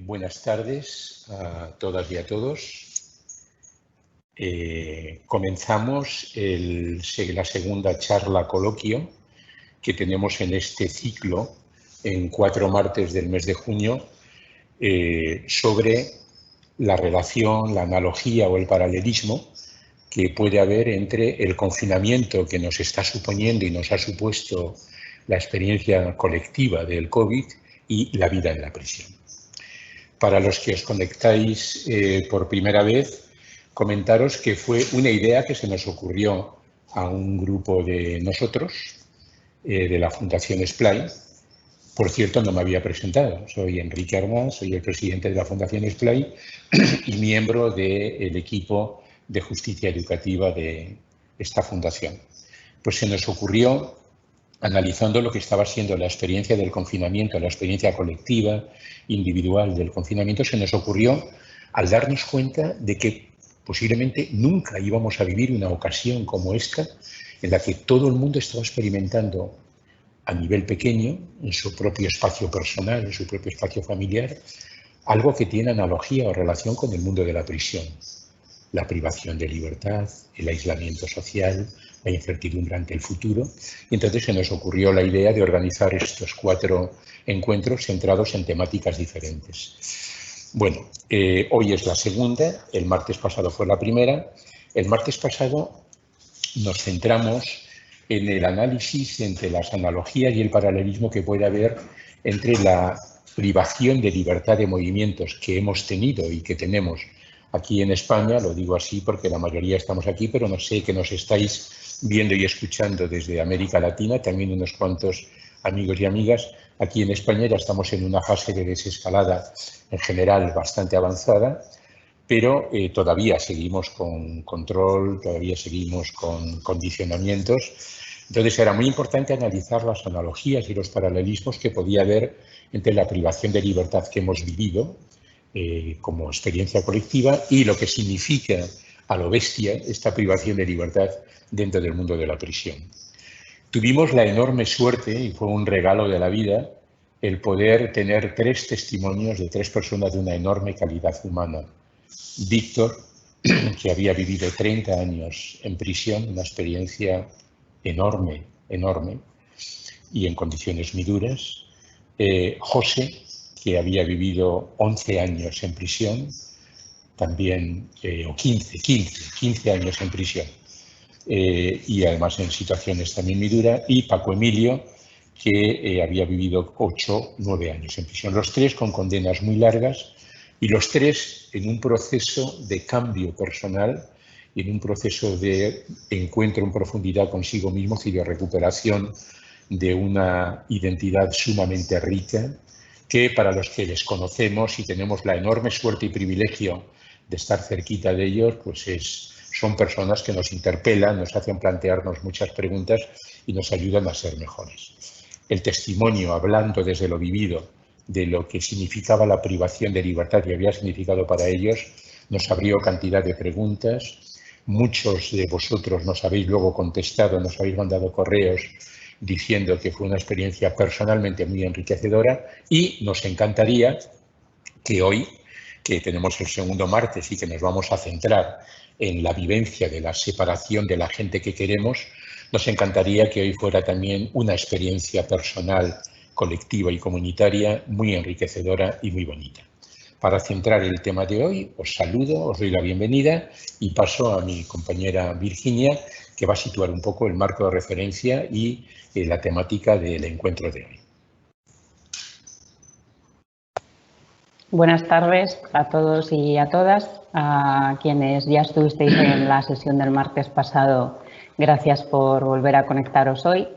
Buenas tardes a todas y a todos. Comenzamos la segunda charla coloquio que tenemos en este ciclo en 4 martes del mes de junio sobre la relación, la analogía o el paralelismo que puede haber entre el confinamiento que nos está suponiendo y nos ha supuesto la experiencia colectiva del COVID y la vida en la prisión. Para los que os conectáis por primera vez, comentaros que fue una idea que se nos ocurrió a un grupo de nosotros, de la Fundación SPLAI. Por cierto, no me había presentado. Soy Enrique Armán, soy el presidente de la Fundación SPLAI y miembro del equipo de justicia educativa de esta fundación. Pues se nos ocurrió, analizando lo que estaba siendo la experiencia del confinamiento, la experiencia colectiva, individual del confinamiento, se nos ocurrió, al darnos cuenta de que posiblemente nunca íbamos a vivir una ocasión como esta, en la que todo el mundo estaba experimentando a nivel pequeño, en su propio espacio personal, en su propio espacio familiar, algo que tiene analogía o relación con el mundo de la prisión. La privación de libertad, el aislamiento social, la incertidumbre ante el futuro. Y entonces se nos ocurrió la idea de organizar estos 4 encuentros centrados en temáticas diferentes. Bueno, hoy es la segunda, el martes pasado fue la primera. El martes pasado nos centramos en el análisis entre las analogías y el paralelismo que puede haber entre la privación de libertad de movimientos que hemos tenido y que tenemos aquí en España, lo digo así porque la mayoría estamos aquí, pero no sé que nos estáis viendo y escuchando desde América Latina, también unos cuantos amigos y amigas. Aquí en España ya estamos en una fase de desescalada en general bastante avanzada, pero todavía seguimos con control, todavía seguimos con condicionamientos. Entonces era muy importante analizar las analogías y los paralelismos que podía haber entre la privación de libertad que hemos vivido como experiencia colectiva y lo que significa a lo bestia esta privación de libertad dentro del mundo de la prisión. Tuvimos la enorme suerte, y fue un regalo de la vida, el poder tener 3 testimonios de 3 personas de una enorme calidad humana. Víctor, que había vivido 30 años en prisión, una experiencia enorme, enorme, y en condiciones muy duras. José, que había vivido 11 años en prisión, también, o 15 años en prisión, y además en situaciones también muy duras, y Paco Emilio, que había vivido 9 años en prisión. Los 3 con condenas muy largas y los 3 en un proceso de cambio personal y en un proceso de encuentro en profundidad consigo mismo y de recuperación de una identidad sumamente rica, que para los que les conocemos y tenemos la enorme suerte y privilegio de estar cerquita de ellos, pues son personas que nos interpelan, nos hacen plantearnos muchas preguntas y nos ayudan a ser mejores. El testimonio, hablando desde lo vivido, de lo que significaba la privación de libertad y había significado para ellos, nos abrió cantidad de preguntas. Muchos de vosotros nos habéis luego contestado, nos habéis mandado correos diciendo que fue una experiencia personalmente muy enriquecedora y nos encantaría que hoy, que tenemos el segundo martes y que nos vamos a centrar en la vivencia de la separación de la gente que queremos, nos encantaría que hoy fuera también una experiencia personal, colectiva y comunitaria muy enriquecedora y muy bonita. Para centrar el tema de hoy, os saludo, os doy la bienvenida y paso a mi compañera Virginia, que va a situar un poco el marco de referencia y la temática del encuentro de hoy. Buenas tardes a todos y a todas. A quienes ya estuvisteis en la sesión del martes pasado, gracias por volver a conectaros hoy.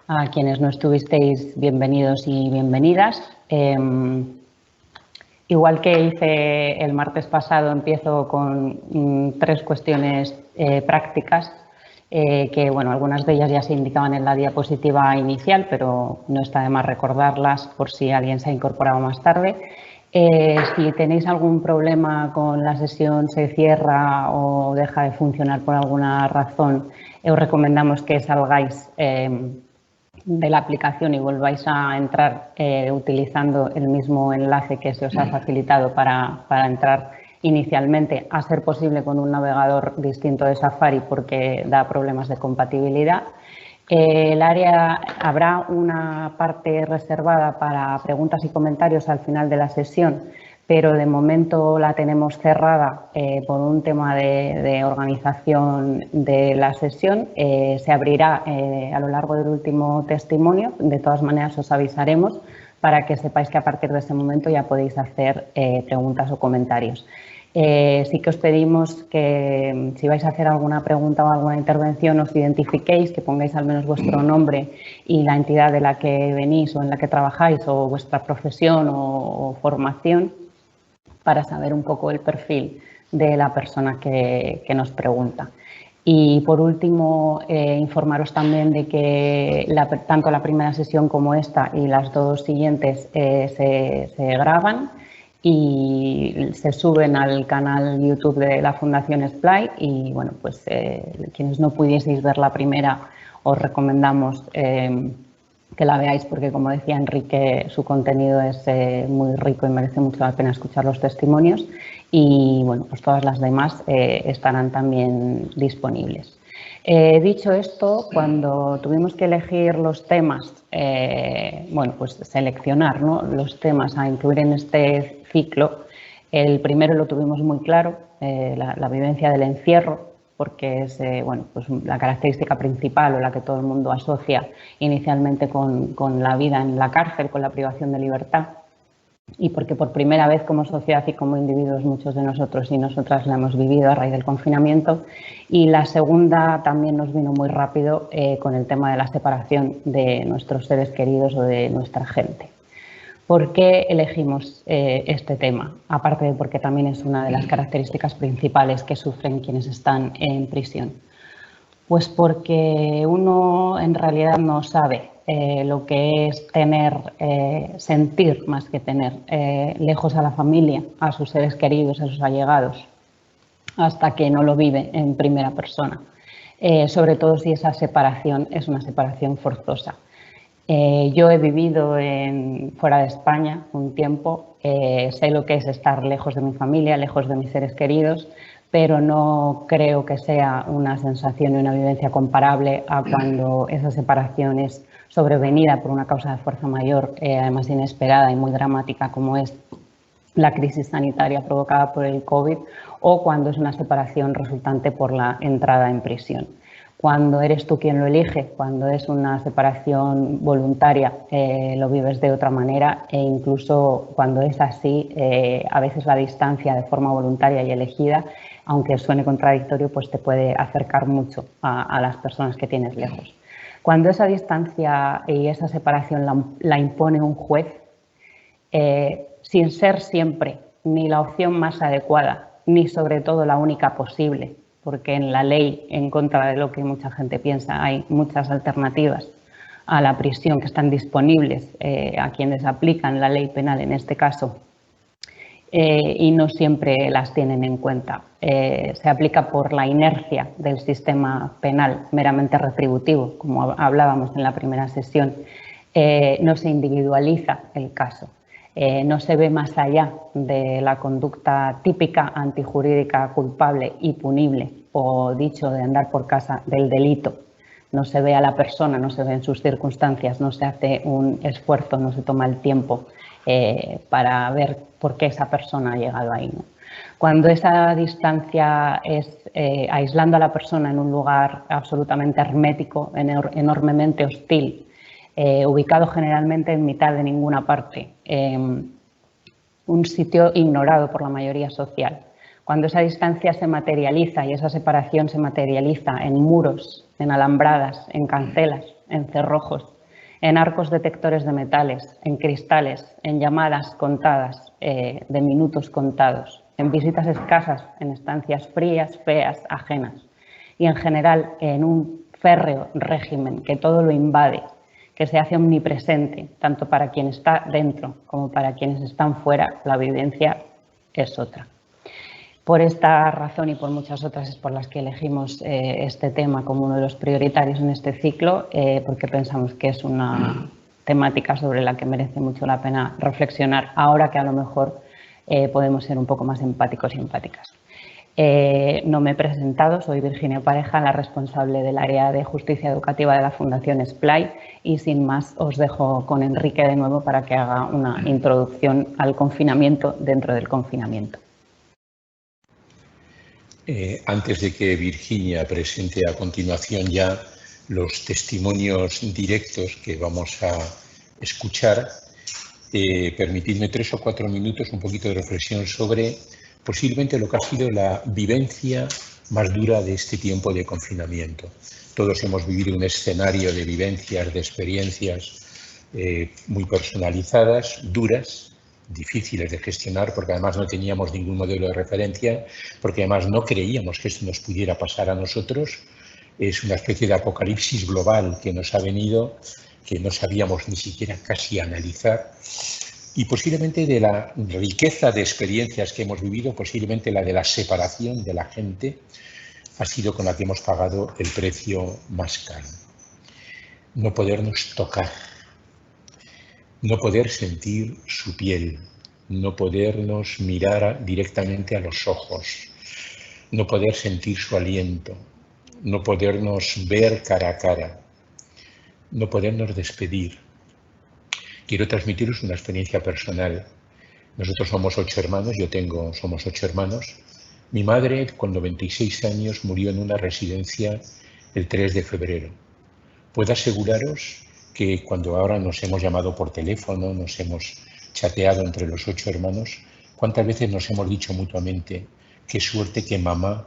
A quienes no estuvisteis, bienvenidos y bienvenidas. Igual que hice el martes pasado, empiezo con 3 cuestiones prácticas que, bueno, algunas de ellas ya se indicaban en la diapositiva inicial, pero no está de más recordarlas por si alguien se ha incorporado más tarde. Si tenéis algún problema con la sesión, se cierra o deja de funcionar por alguna razón, os recomendamos que salgáis de la aplicación y volváis a entrar utilizando el mismo enlace que se os ha facilitado para entrar inicialmente, a ser posible con un navegador distinto de Safari porque da problemas de compatibilidad. Habrá una parte reservada para preguntas y comentarios al final de la sesión, pero de momento la tenemos cerrada por un tema de organización de la sesión. Se abrirá a lo largo del último testimonio. De todas maneras, os avisaremos para que sepáis que a partir de ese momento ya podéis hacer preguntas o comentarios. Sí que os pedimos que si vais a hacer alguna pregunta o alguna intervención os identifiquéis, que pongáis al menos vuestro nombre y la entidad de la que venís o en la que trabajáis o vuestra profesión o formación para saber un poco el perfil de la persona que nos pregunta. Y por último, informaros también de que tanto la primera sesión como esta y las dos siguientes se graban y se suben al canal YouTube de la Fundación Splay y bueno, pues quienes no pudieseis ver la primera os recomendamos que la veáis porque, como decía Enrique, su contenido es muy rico y merece mucho la pena escuchar los testimonios y bueno, pues todas las demás estarán también disponibles. Dicho esto, cuando tuvimos que elegir los temas, bueno, pues seleccionar, ¿no?, los temas a incluir en este ciclo, el primero lo tuvimos muy claro, la vivencia del encierro, porque es bueno, pues la característica principal o la que todo el mundo asocia inicialmente con la vida en la cárcel, con la privación de libertad. Y porque por primera vez como sociedad y como individuos muchos de nosotros y nosotras la hemos vivido a raíz del confinamiento. Y la segunda también nos vino muy rápido con el tema de la separación de nuestros seres queridos o de nuestra gente. ¿Por qué elegimos este tema? Aparte de porque también es una de las características principales que sufren quienes están en prisión. Pues porque uno en realidad no sabe lo que es sentir más que tener lejos a la familia, a sus seres queridos, a sus allegados, hasta que no lo vive en primera persona. Sobre todo si esa separación es una separación forzosa. Yo he vivido fuera de España un tiempo, sé lo que es estar lejos de mi familia, lejos de mis seres queridos, pero no creo que sea una sensación y una vivencia comparable a cuando esa separación es sobrevenida por una causa de fuerza mayor, además inesperada y muy dramática como es la crisis sanitaria provocada por el COVID, o cuando es una separación resultante por la entrada en prisión. Cuando eres tú quien lo elige, cuando es una separación voluntaria, lo vives de otra manera e incluso cuando es así, a veces la distancia de forma voluntaria y elegida, aunque suene contradictorio, pues te puede acercar mucho a las personas que tienes lejos. Cuando esa distancia y esa separación la impone un juez, sin ser siempre ni la opción más adecuada, ni sobre todo la única posible, porque en la ley, en contra de lo que mucha gente piensa, hay muchas alternativas a la prisión que están disponibles a quienes aplican la ley penal en este caso y no siempre las tienen en cuenta. Se aplica por la inercia del sistema penal meramente retributivo, como hablábamos en la primera sesión. No se individualiza el caso. No se ve más allá de la conducta típica, antijurídica, culpable y punible, o dicho de andar por casa del delito. No se ve a la persona, no se ve en sus circunstancias, no se hace un esfuerzo, no se toma el tiempo para ver por qué esa persona ha llegado ahí, ¿no? Cuando esa distancia es aislando a la persona en un lugar absolutamente hermético, enormemente hostil, ubicado generalmente en mitad de ninguna parte, un sitio ignorado por la mayoría social. Cuando esa distancia se materializa y esa separación se materializa en muros, en alambradas, en cancelas, en cerrojos, en arcos detectores de metales, en cristales, en llamadas contadas, de minutos contados, en visitas escasas, en estancias frías, feas, ajenas y en general en un férreo régimen que todo lo invade, que se hace omnipresente, tanto para quien está dentro como para quienes están fuera, la vivencia es otra. Por esta razón y por muchas otras es por las que elegimos este tema como uno de los prioritarios en este ciclo, porque pensamos que es una temática sobre la que merece mucho la pena reflexionar ahora que a lo mejor podemos ser un poco más empáticos y empáticas. No me he presentado, soy Virginia Pareja, la responsable del área de justicia educativa de la Fundación SPLAI, y sin más os dejo con Enrique de nuevo para que haga una introducción al confinamiento dentro del confinamiento. Antes de que Virginia presente a continuación ya los testimonios directos que vamos a escuchar, permitidme 3 o 4 minutos un poquito de reflexión sobre posiblemente lo que ha sido la vivencia más dura de este tiempo de confinamiento. Todos hemos vivido un escenario de vivencias, de experiencias muy personalizadas, duras, difíciles de gestionar, porque además no teníamos ningún modelo de referencia, porque además no creíamos que esto nos pudiera pasar a nosotros. Es una especie de apocalipsis global que nos ha venido, que no sabíamos ni siquiera casi analizar. Y posiblemente de la riqueza de experiencias que hemos vivido, posiblemente la de la separación de la gente, ha sido con la que hemos pagado el precio más caro. No podernos tocar, no poder sentir su piel, no podernos mirar directamente a los ojos, no poder sentir su aliento, no podernos ver cara a cara, no podernos despedir. Quiero transmitiros una experiencia personal. Nosotros somos 8 hermanos, somos 8 hermanos. Mi madre, con 96 años, murió en una residencia el 3 de febrero. Puedo aseguraros que cuando ahora nos hemos llamado por teléfono, nos hemos chateado entre los 8 hermanos, cuántas veces nos hemos dicho mutuamente, qué suerte que mamá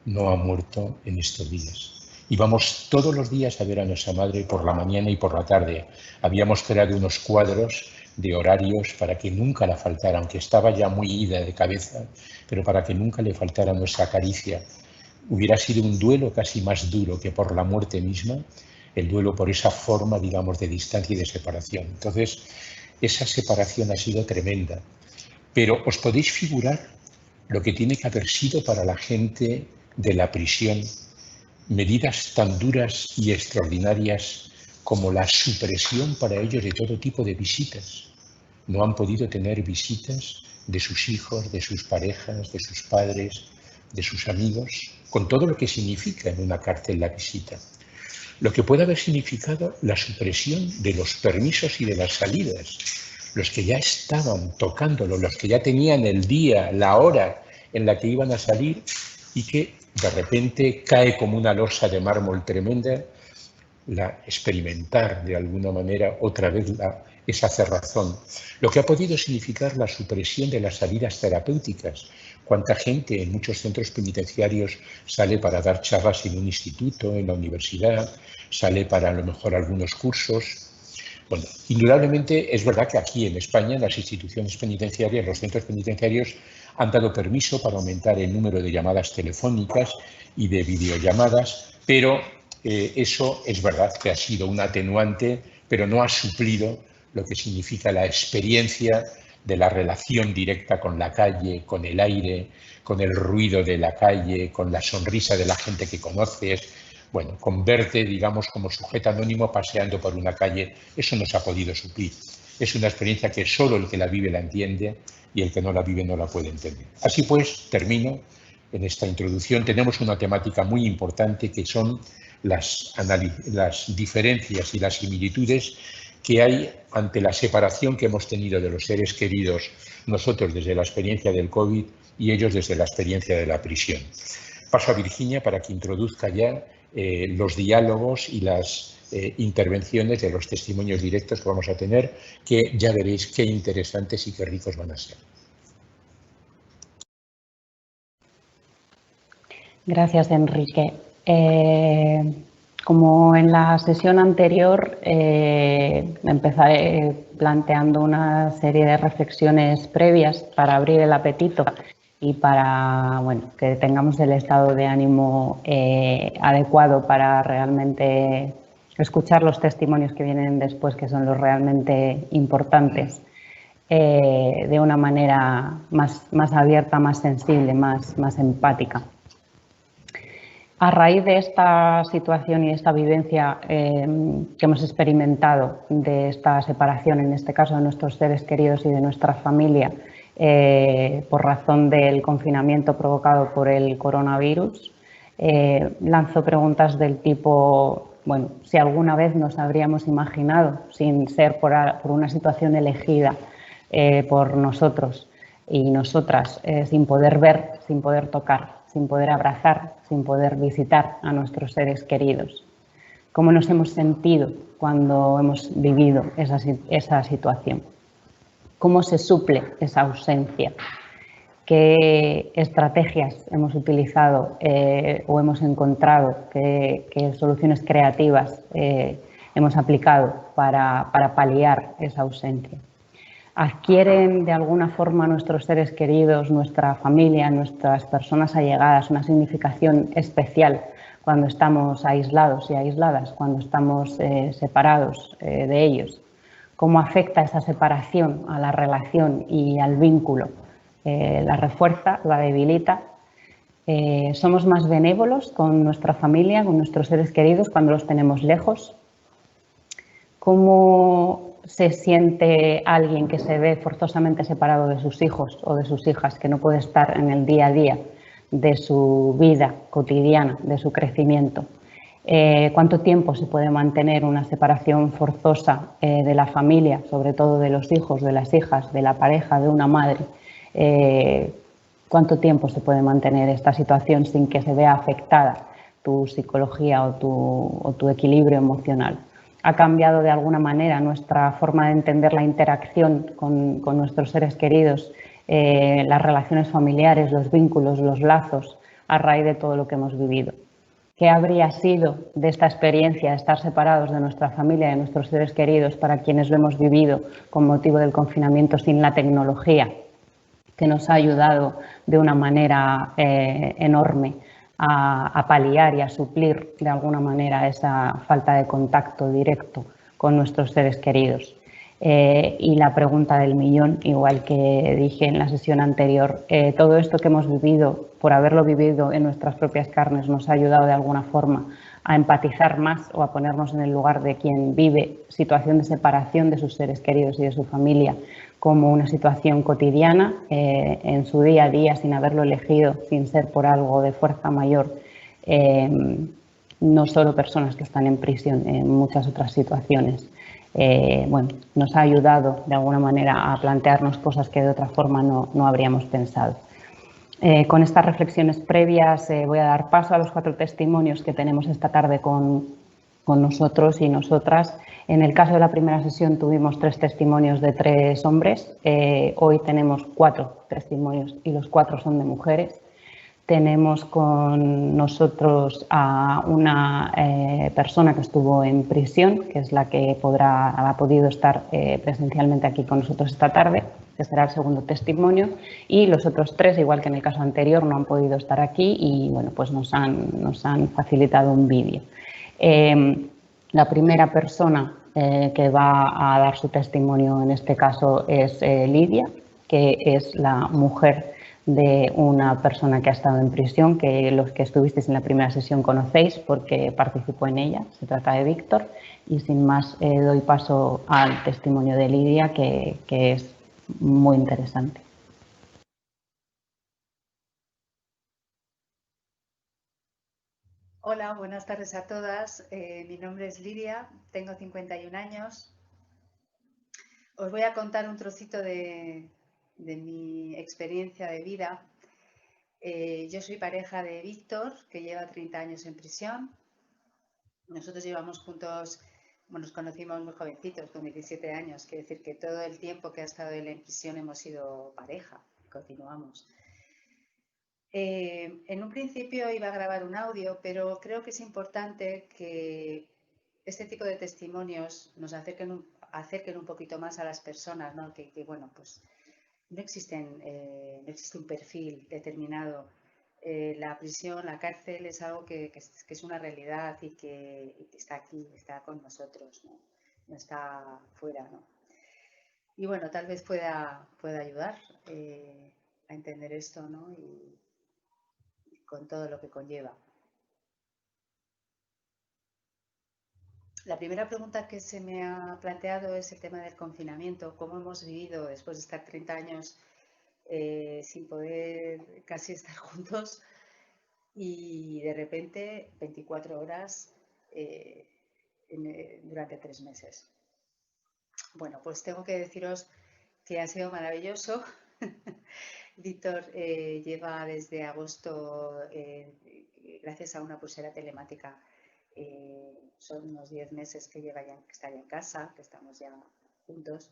no ha muerto en estos días. Íbamos todos los días a ver a nuestra madre por la mañana y por la tarde. Habíamos creado unos cuadros de horarios para que nunca la faltara, aunque estaba ya muy ida de cabeza, pero para que nunca le faltara nuestra caricia. Hubiera sido un duelo casi más duro que por la muerte misma, el duelo por esa forma, digamos, de distancia y de separación. Entonces, esa separación ha sido tremenda. Pero os podéis figurar lo que tiene que haber sido para la gente de la prisión medidas tan duras y extraordinarias como la supresión para ellos de todo tipo de visitas. No han podido tener visitas de sus hijos, de sus parejas, de sus padres, de sus amigos, con todo lo que significa en una cárcel la visita. Lo que puede haber significado la supresión de los permisos y de las salidas. Los que ya estaban tocándolo, los que ya tenían el día, la hora en la que iban a salir y que de repente cae como una losa de mármol tremenda, experimentar de alguna manera otra vez esa cerrazón. Lo que ha podido significar la supresión de las salidas terapéuticas. Cuánta gente en muchos centros penitenciarios sale para dar charlas en un instituto, en la universidad, sale para a lo mejor algunos cursos. Bueno, indudablemente es verdad que aquí en España las instituciones penitenciarias, los centros penitenciarios han dado permiso para aumentar el número de llamadas telefónicas y de videollamadas, pero eso es verdad que ha sido un atenuante, pero no ha suplido lo que significa la experiencia de la relación directa con la calle, con el aire, con el ruido de la calle, con la sonrisa de la gente que conoces, bueno, con verte, digamos, como sujeto anónimo paseando por una calle. Eso no se ha podido suplir. Es una experiencia que solo el que la vive la entiende y el que no la vive no la puede entender. Así pues, termino en esta introducción. Tenemos una temática muy importante que son las diferencias y las similitudes que hay ante la separación que hemos tenido de los seres queridos, nosotros desde la experiencia del COVID y ellos desde la experiencia de la prisión. Paso a Virginia para que introduzca ya los diálogos y las intervenciones de los testimonios directos que vamos a tener, que ya veréis qué interesantes y qué ricos van a ser. Gracias, Enrique. Como en la sesión anterior, empezaré planteando una serie de reflexiones previas para abrir el apetito y para que tengamos el estado de ánimo adecuado para realmente escuchar los testimonios que vienen después, que son los realmente importantes. de una manera más abierta, más sensible, más empática. A raíz de esta situación y de esta vivencia que hemos experimentado de esta separación, en este caso de nuestros seres queridos y de nuestra familia, por razón del confinamiento provocado por el coronavirus, lanzo preguntas del tipo, bueno, si alguna vez nos habríamos imaginado, sin ser por una situación elegida por nosotros y nosotras, sin poder ver, sin poder tocar, sin poder abrazar, sin poder visitar a nuestros seres queridos. ¿Cómo nos hemos sentido cuando hemos vivido esa situación? ¿Cómo se suple esa ausencia? ¿Qué estrategias hemos utilizado o hemos encontrado? ¿Qué soluciones creativas hemos aplicado para paliar esa ausencia? ¿Adquieren de alguna forma nuestros seres queridos, nuestra familia, nuestras personas allegadas una significación especial cuando estamos aislados y aisladas, cuando estamos separados de ellos? ¿Cómo afecta esa separación a la relación y al vínculo? ¿La refuerza, la debilita? ¿Somos más benévolos con nuestra familia, con nuestros seres queridos cuando los tenemos lejos? ¿Cómo se siente alguien que se ve forzosamente separado de sus hijos o de sus hijas, que no puede estar en el día a día de su vida cotidiana, de su crecimiento? ¿Cuánto tiempo se puede mantener una separación forzosa de la familia, sobre todo de los hijos, de las hijas, de la pareja, de una madre? ¿Cuánto tiempo se puede mantener esta situación sin que se vea afectada tu psicología o tu equilibrio emocional? ¿Ha cambiado de alguna manera nuestra forma de entender la interacción con nuestros seres queridos, las relaciones familiares, los vínculos, los lazos, a raíz de todo lo que hemos vivido? ¿Qué habría sido de esta experiencia de estar separados de nuestra familia, de nuestros seres queridos, para quienes lo hemos vivido con motivo del confinamiento sin la tecnología, que nos ha ayudado de una manera enorme a paliar y a suplir de alguna manera esa falta de contacto directo con nuestros seres queridos? Y la pregunta del millón, igual que dije en la sesión anterior, todo esto que hemos vivido, por haberlo vivido en nuestras propias carnes, nos ha ayudado de alguna forma a empatizar más o a ponernos en el lugar de quien vive situación de separación de sus seres queridos y de su familia como una situación cotidiana en su día a día, sin haberlo elegido, sin ser por algo de fuerza mayor, no solo personas que están en prisión, en muchas otras situaciones. Bueno, nos ha ayudado de alguna manera a plantearnos cosas que de otra forma no habríamos pensado. Con estas reflexiones previas voy a dar paso a los 4 testimonios que tenemos esta tarde con nosotros y nosotras. En el caso de la primera sesión tuvimos 3 testimonios de 3 hombres. Hoy tenemos 4 testimonios y los 4 son de mujeres. Tenemos con nosotros a una persona que estuvo en prisión, que es la que ha podido estar presencialmente aquí con nosotros esta tarde, que será el segundo testimonio, y los otros 3, igual que en el caso anterior, no han podido estar aquí y bueno, pues nos han facilitado un vídeo. La primera persona que va a dar su testimonio en este caso es Lidia, que es la mujer de una persona que ha estado en prisión, que los que estuvisteis en la primera sesión conocéis porque participó en ella. Se trata de Víctor y sin más doy paso al testimonio de Lidia, que es muy interesante. Hola, buenas tardes a todas. Mi nombre es Lidia, tengo 51 años. Os voy a contar un trocito de mi experiencia de vida. Yo soy pareja de Víctor, que lleva 30 años en prisión. Nosotros llevamos juntos, bueno, nos conocimos muy jovencitos, con 17 años. Quiere decir que todo el tiempo que ha estado él en prisión hemos sido pareja, continuamos. En un principio iba a grabar un audio, pero creo que es importante que este tipo de testimonios nos acerquen un poquito más a las personas, ¿no? Que bueno, pues no existe un perfil determinado. La prisión, la cárcel es algo que es una realidad y que está aquí, está con nosotros, ¿no? No está fuera, ¿no? Y bueno, tal vez pueda ayudar a entender esto, ¿no? Y con todo lo que conlleva. La primera pregunta que se me ha planteado es el tema del confinamiento. ¿Cómo hemos vivido después de estar 30 años sin poder casi estar juntos y de repente 24 horas durante 3 meses? Bueno, pues tengo que deciros que ha sido maravilloso. Víctor lleva desde agosto, gracias a una pulsera telemática, son unos 10 meses que lleva ya, que está ya en casa, que estamos ya juntos.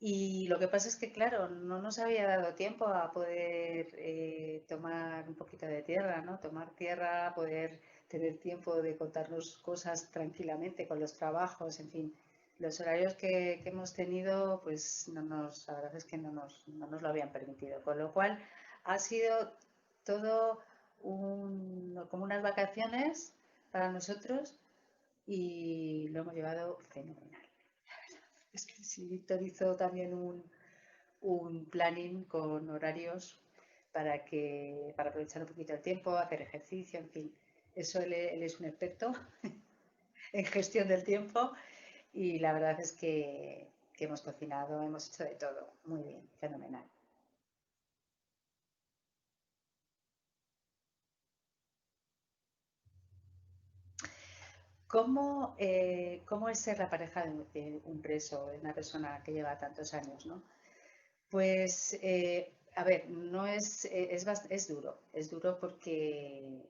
Y lo que pasa es que, claro, no nos había dado tiempo a poder tomar un poquito de tierra, ¿no? Tomar tierra, poder tener tiempo de contarnos cosas tranquilamente con los trabajos, en fin. Los horarios que hemos tenido, pues la verdad es que no nos lo habían permitido. Con lo cual ha sido todo como unas vacaciones para nosotros y lo hemos llevado fenomenal. Es que sí, Víctor hizo también un planning con horarios para aprovechar un poquito el tiempo, hacer ejercicio, en fin. Eso él es un experto en gestión del tiempo y la verdad es que hemos cocinado, hemos hecho de todo. Muy bien, fenomenal. ¿Cómo es ser la pareja de un preso, de una persona que lleva tantos años, ¿no? Pues, a ver, no es duro porque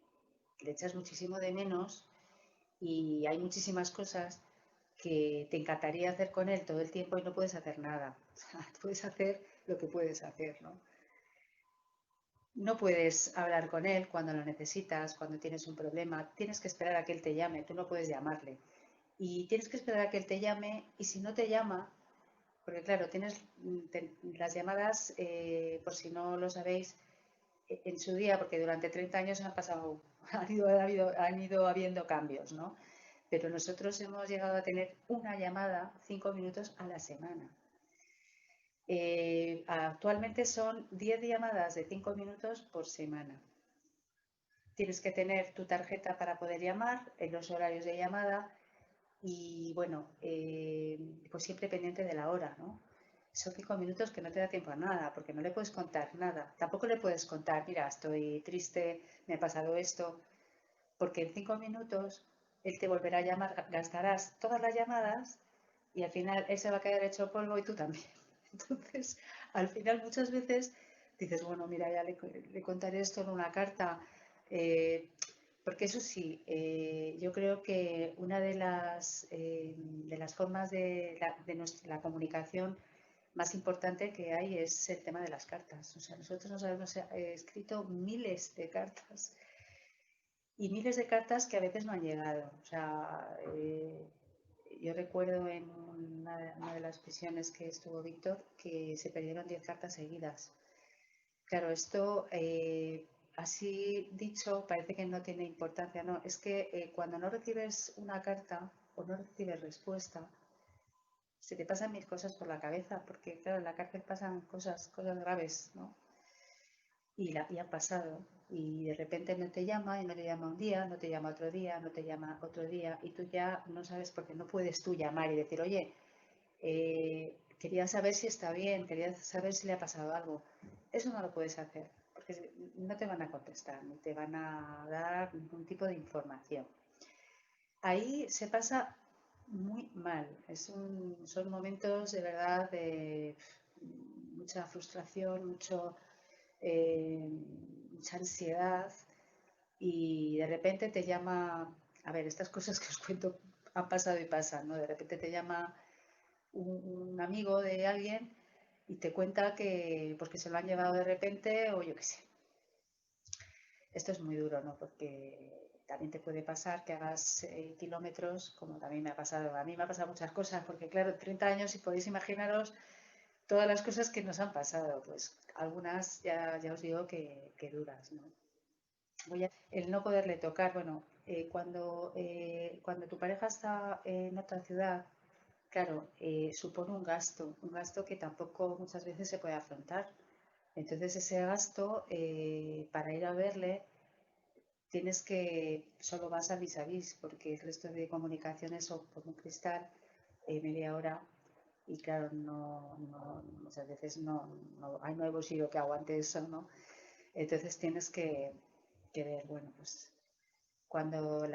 le echas muchísimo de menos y hay muchísimas cosas que te encantaría hacer con él todo el tiempo y no puedes hacer nada. O sea, puedes hacer lo que puedes hacer, ¿no? No puedes hablar con él cuando lo necesitas, cuando tienes un problema. Tienes que esperar a que él te llame, tú no puedes llamarle. Y tienes que esperar a que él te llame y si no te llama, porque claro, tienes las llamadas, por si no lo sabéis, en su día, porque durante 30 años han ido habiendo cambios, ¿no? Pero nosotros hemos llegado a tener una llamada 5 minutos a la semana. Actualmente son 10 llamadas de 5 minutos por semana. Tienes que tener tu tarjeta para poder llamar en los horarios de llamada y bueno, pues siempre pendiente de la hora, ¿no? Son 5 minutos que no te da tiempo a nada, porque no le puedes contar nada. Tampoco le puedes contar, mira, estoy triste, me ha pasado esto, porque en 5 minutos él te volverá a llamar, gastarás todas las llamadas y al final él se va a quedar hecho polvo y tú también. Entonces, al final muchas veces dices, bueno, mira, ya le contaré esto en una carta. eh, porque eso sí, yo creo que una de las formas la comunicación más importante que hay es el tema de las cartas. O sea, nosotros nos hemos escrito miles de cartas y miles de cartas que a veces no han llegado. O sea, yo recuerdo en una de las prisiones que estuvo Víctor que se perdieron 10 cartas seguidas. Claro, esto así dicho parece que no tiene importancia, no, es que cuando no recibes una carta o no recibes respuesta, se te pasan mil cosas por la cabeza, porque claro, en la cárcel pasan cosas graves, ¿no? Y han pasado, y de repente no te llama, y no te llama un día, no te llama otro día, no te llama otro día, y tú ya no sabes porque no puedes tú llamar y decir, oye, quería saber si está bien, quería saber si le ha pasado algo. Eso no lo puedes hacer, porque no te van a contestar, ni te van a dar ningún tipo de información. Ahí se pasa muy mal. Son momentos de verdad de mucha frustración, mucha ansiedad y de repente te llama, a ver, estas cosas que os cuento han pasado y pasan, ¿no? De repente te llama un amigo de alguien y te cuenta que porque se lo han llevado de repente o yo qué sé. Esto es muy duro, ¿no? Porque también te puede pasar que hagas kilómetros, como también me ha pasado. A mí me ha pasado muchas cosas, porque claro, 30 años, si podéis imaginaros todas las cosas que nos han pasado, pues algunas ya os digo que duras, ¿no? El no poderle tocar, bueno, cuando tu pareja está en otra ciudad, claro, supone un gasto que tampoco muchas veces se puede afrontar. Entonces ese gasto, para ir a verle, tienes que, solo vas a vis a vis, porque el resto de comunicaciones son por un cristal, media hora, y claro, muchas veces no hay bolsillo que aguante eso, ¿no? Entonces tienes que ver, bueno, pues cuando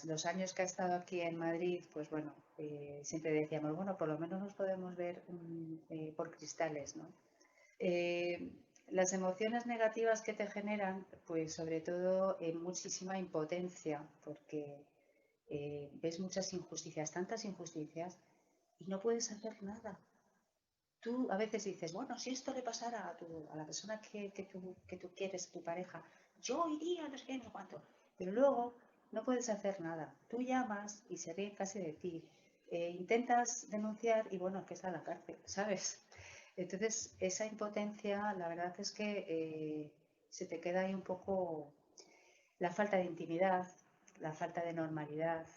los años que ha estado aquí en Madrid, pues bueno, siempre decíamos, bueno, por lo menos nos podemos ver por cristales, ¿no? Las emociones negativas que te generan, pues sobre todo muchísima impotencia, porque ves muchas injusticias, tantas injusticias, y no puedes hacer nada. Tú a veces dices, bueno, si esto le pasara a la persona que tú quieres, tu pareja, yo iría, no sé qué, no sé cuánto. Pero luego no puedes hacer nada. Tú llamas y se ríen casi de ti. Intentas denunciar y bueno, que está en la cárcel, ¿sabes? Entonces, esa impotencia, la verdad es que se te queda ahí un poco la falta de intimidad, la falta de normalidad,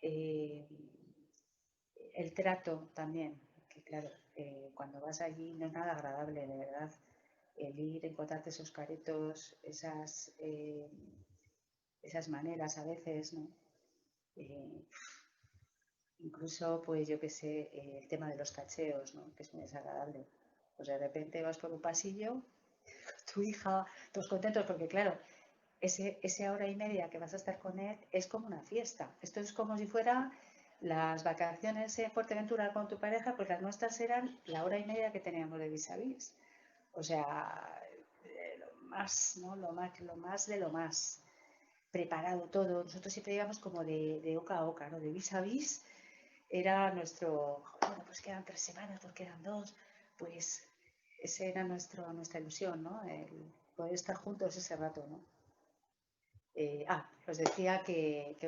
eh, el trato también, que claro, cuando vas allí no es nada agradable, de verdad. El ir, encontrarte esos caretos, esas maneras a veces, ¿no? Eh, Incluso, pues yo qué sé, el tema de los cacheos, ¿no? Que es muy desagradable. Pues de repente vas por un pasillo, tu hija, todos contentos, porque claro, esa hora y media que vas a estar con él es como una fiesta. Esto es como si fuera las vacaciones en Fuerteventura con tu pareja, pues las nuestras eran la hora y media que teníamos de vis a vis. O sea, lo más, ¿no? Lo más de lo más preparado todo. Nosotros siempre íbamos como de oca a oca, ¿no? De vis a vis era nuestro, bueno, pues quedan 3 semanas, pues quedan 2, pues esa era nuestra ilusión, ¿no? El poder estar juntos ese rato, ¿no? Os decía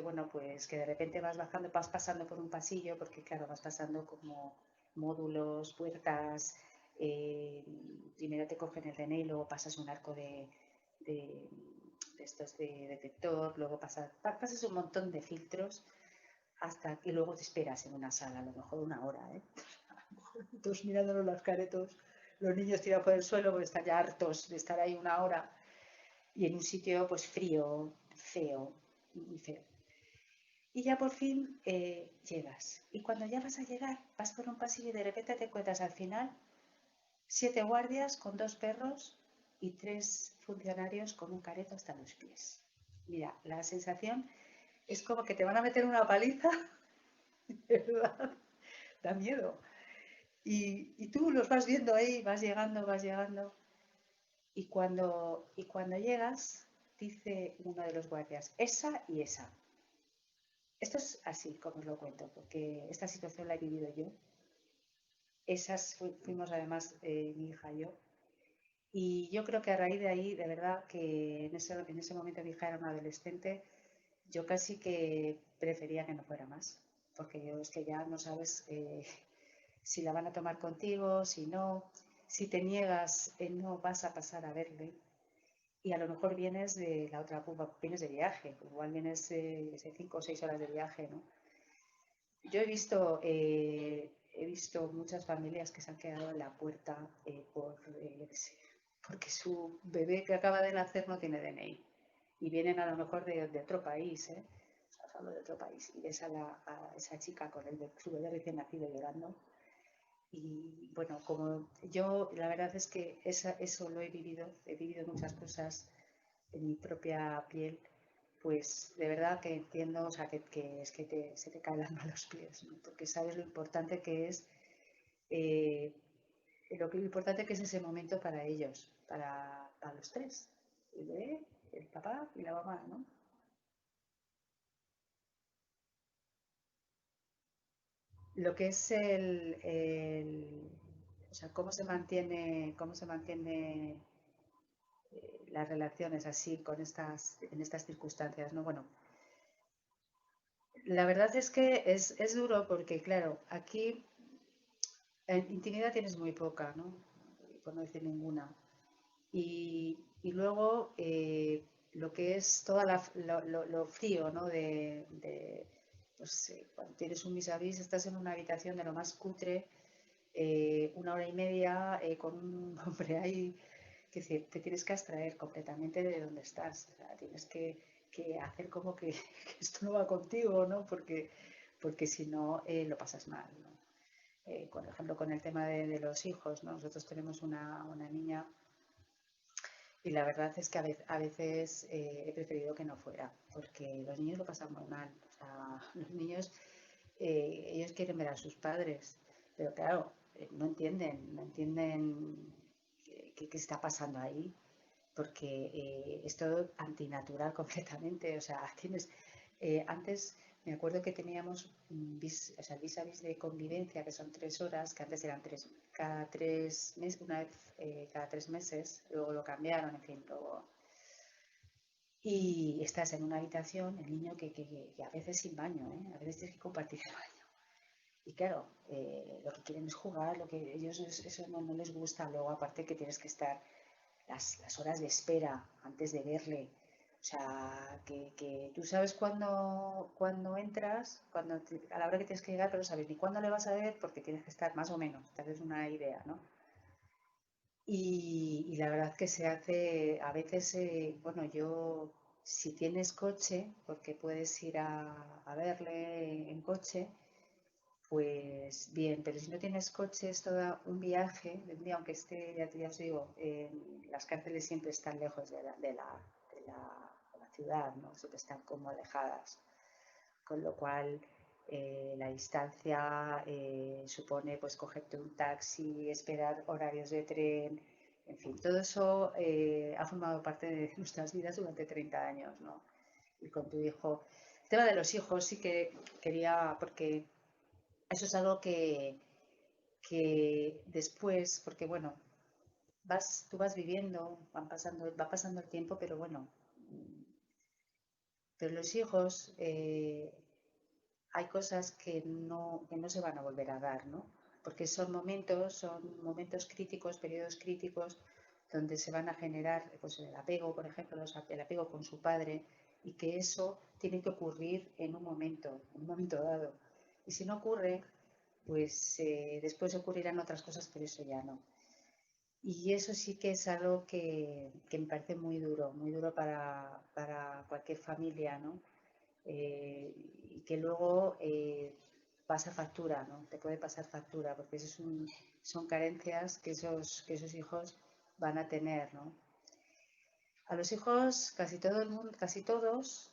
bueno, pues que de repente vas pasando por un pasillo, porque claro, vas pasando como módulos, puertas, primero te cogen el DNI, luego pasas un arco de, de estos de detector, luego pasas un montón de filtros hasta que luego te esperas en una sala, a lo mejor una hora, ¿eh? Todos mirándonos los caretos, los niños tirados por el suelo porque están ya hartos de estar ahí una hora y en un sitio pues frío, feo, muy feo. Y ya por fin llegas. Y cuando ya vas a llegar, vas por un pasillo y de repente te encuentras al final 7 guardias con 2 perros y 3 funcionarios con un careto hasta los pies. Mira, la sensación es como que te van a meter una paliza, de verdad, da miedo. Y tú los vas viendo ahí, vas llegando, vas llegando. Y cuando llegas, dice uno de los guardias, esa y esa. Esto es así como os lo cuento, porque esta situación la he vivido yo. Fuimos además mi hija y yo. Y yo creo que a raíz de ahí, de verdad, que en ese momento mi hija era una adolescente, yo casi que prefería que no fuera más. Porque yo es que ya no sabes si la van a tomar contigo, si no. Si te niegas, no vas a pasar a verle. Y a lo mejor vienes de la otra punta, vienes de viaje, igual vienes de 5 o 6 horas de viaje, ¿no? Yo he visto muchas familias que se han quedado en la puerta yo qué sé, porque su bebé que acaba de nacer no tiene DNI. Y vienen a lo mejor de otro país, ¿eh? O sea, hablo de otro país. Y ves a esa chica con su bebé recién nacido llorando. Y bueno, como yo, la verdad es que eso lo he vivido muchas cosas en mi propia piel, pues de verdad que entiendo, o sea, que es que se te caen las manos a los pies, ¿no? Porque sabes lo importante que es, eh, lo importante que es ese momento para ellos, para los tres, el bebé, el papá y la mamá, ¿no? Lo que es o sea, cómo se mantiene las relaciones así en estas circunstancias, ¿no? Bueno, la verdad es que es duro porque, claro, aquí intimidad tienes muy poca, ¿no? Por no decir ninguna. Y luego lo que es todo lo frío, ¿no? pues cuando tienes un vis a vis estás en una habitación de lo más cutre, 1 hora y media con un hombre ahí, que decir, te tienes que abstraer completamente de donde estás, o sea, tienes que hacer como que esto no va contigo, ¿no? Porque si no lo pasas mal, ¿no? Por ejemplo, con el tema de los hijos, ¿no? Nosotros tenemos una niña y la verdad es que a veces he preferido que no fuera, porque los niños lo pasan muy mal. O sea, los niños, ellos quieren ver a sus padres, pero claro, no entienden qué está pasando ahí, porque es todo antinatural completamente. O sea, antes me acuerdo que teníamos o sea, vis a vis de convivencia, que son 3 horas, que antes eran cada 3 meses, una vez cada 3 meses, luego lo cambiaron, en fin, luego. Y estás en una habitación, el niño que a veces sin baño, a veces tienes que compartir el baño. Y claro, lo que quieren es jugar, lo que ellos eso no les gusta. Luego, aparte que tienes que estar las horas de espera antes de verle. O sea, que tú sabes cuándo entras, a la hora que tienes que llegar, pero no sabes ni cuándo le vas a ver porque tienes que estar más o menos, te haces una idea, ¿no? Y la verdad que se hace, a veces, bueno, si tienes coche, porque puedes ir a verle en coche, pues bien, pero si no tienes coche es todo un viaje, aunque esté, ya os digo, las cárceles siempre están lejos de la ciudad, ¿no? Siempre están como alejadas, con lo cual la distancia supone pues cogerte un taxi, esperar horarios de tren, en fin, todo eso ha formado parte de nuestras vidas durante 30 años, ¿no? Y con tu hijo. El tema de los hijos sí que quería, porque eso es algo que después, porque bueno, tú vas viviendo, va pasando el tiempo, pero bueno, pero los hijos hay cosas que no se van a volver a dar, ¿no? Porque son momentos críticos, periodos críticos, donde se van a generar pues, el apego, por ejemplo, el apego con su padre, y que eso tiene que ocurrir en un momento dado. Y si no ocurre, pues después ocurrirán otras cosas, pero eso ya no. Y eso sí que es algo que me parece muy duro para cualquier familia, ¿no? Eh, y que luego pasa factura, ¿no? Te puede pasar factura, porque son carencias que esos hijos van a tener, ¿no? A los hijos, casi todo el mundo, casi todos,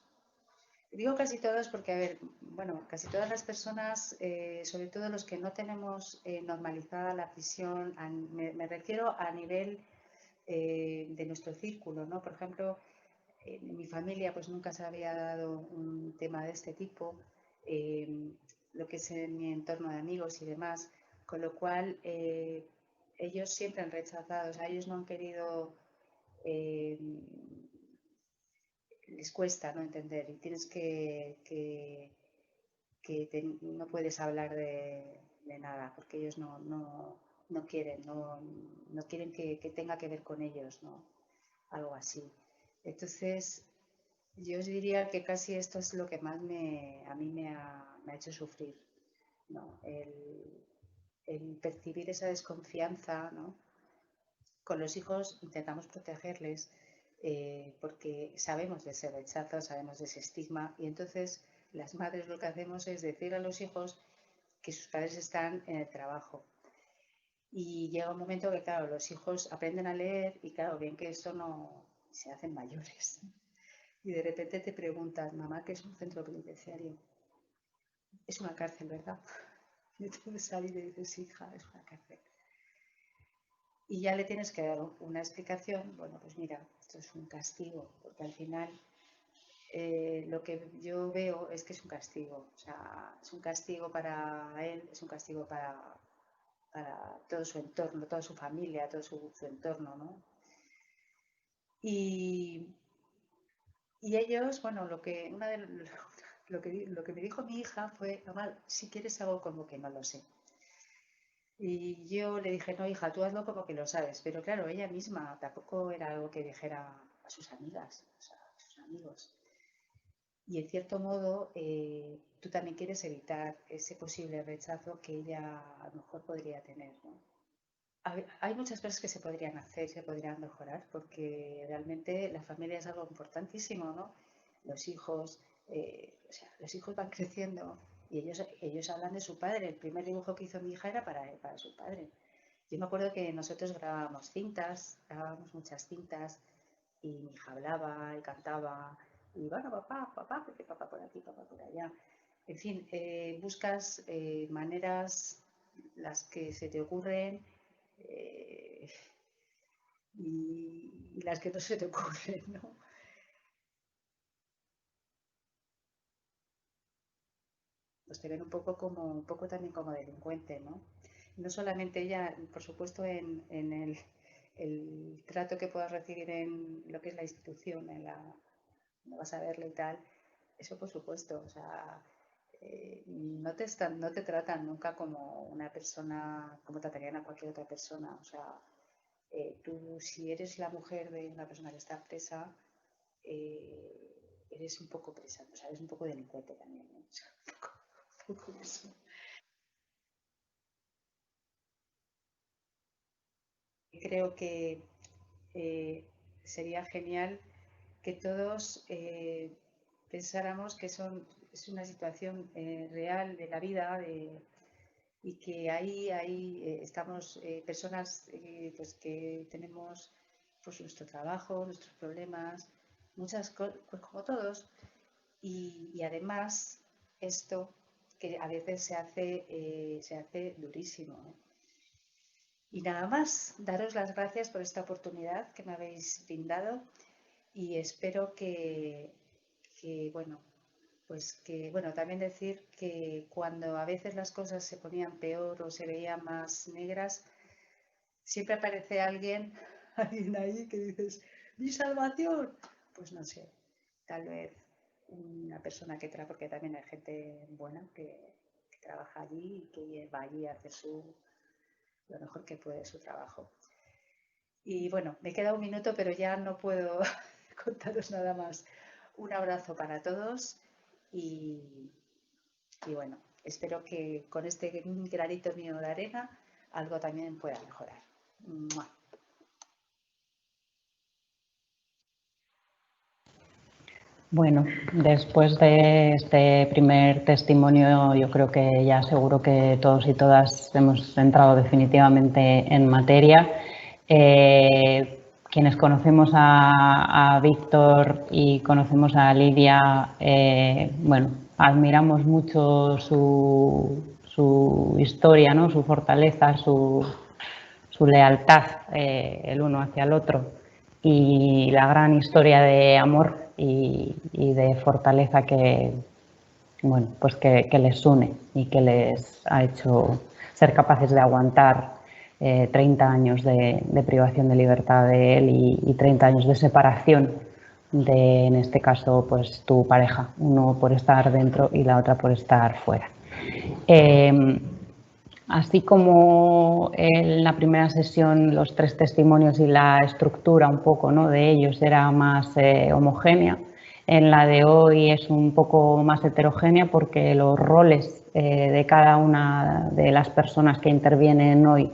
digo casi todos porque, a ver, bueno, casi todas las personas, sobre todo los que no tenemos normalizada la prisión, me refiero a nivel de nuestro círculo, ¿no? Por ejemplo, en mi familia pues nunca se había dado un tema de este tipo, eh, lo que es en mi entorno de amigos y demás, con lo cual ellos siempre han rechazado, o sea, ellos no han querido, eh, les cuesta no entender y tienes no puedes hablar de nada porque ellos no quieren, no quieren que tenga que ver con ellos, ¿no? Algo así. Entonces, yo os diría que casi esto es lo que más a mí me ha hecho sufrir, ¿no? El percibir esa desconfianza, ¿no? Con los hijos intentamos protegerles porque sabemos de ese rechazo, sabemos de ese estigma y entonces las madres lo que hacemos es decir a los hijos que sus padres están en el trabajo. Y llega un momento que, claro, los hijos aprenden a leer y, claro, ven que esto no se hacen mayores. Y de repente te preguntas, mamá, ¿qué es un centro penitenciario? Es una cárcel, ¿verdad? Y entonces salir y dices, sí, hija, es una cárcel. Y ya le tienes que dar una explicación. Bueno, pues mira, esto es un castigo, porque al final lo que yo veo es que es un castigo. O sea, es un castigo para él, es un castigo para todo su entorno, toda su familia, todo su entorno, ¿no? Y, y ellos, bueno, lo que me dijo mi hija fue, mamá, si quieres algo como que no lo sé. Y yo le dije, no, hija, tú hazlo como que lo sabes. Pero claro, ella misma tampoco era algo que dijera a sus amigas, o sea, a sus amigos. y en cierto modo tú también quieres evitar ese posible rechazo que ella a lo mejor podría tener, ¿no? Hay muchas cosas que se podrían hacer, se podrían mejorar, porque realmente la familia es algo importantísimo, ¿no? Los hijos, o sea, los hijos van creciendo y ellos hablan de su padre. El primer dibujo que hizo mi hija era para su padre. Yo me acuerdo que nosotros grabábamos cintas, grabábamos muchas cintas y mi hija hablaba y cantaba y bueno, papá, papá, porque papá por aquí, papá por allá. En fin, buscas maneras, las que se te ocurren eh, y las que no se te ocurren, ¿no? Pues te ven un poco también como delincuente, ¿no? No solamente ella, por supuesto, en el trato que puedas recibir en lo que es la institución, no vas a verle y tal, eso por supuesto, o sea, no te tratan nunca como una persona, como tratarían a cualquier otra persona, o sea, tú si eres la mujer de una persona que está presa, eres un poco presa, o sea, eres un poco delincuente también, ¿no? O sea, un poco eso. Creo que eh, sería genial que todos pensáramos que es una situación real de la vida y que ahí estamos personas pues que tenemos pues nuestro trabajo, nuestros problemas, muchas cosas, pues como todos, y además esto que a veces se hace durísimo, ¿no? Y nada más, daros las gracias por esta oportunidad que me habéis brindado y espero bueno, pues que, bueno, también decir que cuando a veces las cosas se ponían peor o se veían más negras, siempre aparece alguien, alguien ahí que dices, ¡mi salvación! Pues no sé, tal vez una persona que trabaja, porque también hay gente buena que trabaja allí y que va allí a hacer lo mejor que puede su trabajo. Y bueno, me queda un minuto, pero ya no puedo contaros nada más. Un abrazo para todos y, y bueno, espero que con este granito mío de arena algo también pueda mejorar. ¡Mua! Bueno, después de este primer testimonio, yo creo que ya seguro que todos y todas hemos entrado definitivamente en materia. Quienes conocemos a Víctor y conocemos a Lidia, bueno, admiramos mucho su historia, ¿no? Su fortaleza, su lealtad el uno hacia el otro y la gran historia de amor y de fortaleza que, bueno, pues que les une y que les ha hecho ser capaces de aguantar 30 años de privación de libertad de él y 30 años de separación de, en este caso, pues tu pareja, uno por estar dentro y la otra por estar fuera. Así como en la primera sesión los tres testimonios y la estructura un poco, ¿no?, de ellos era más homogénea, en la de hoy es un poco más heterogénea porque los roles de cada una de las personas que intervienen hoy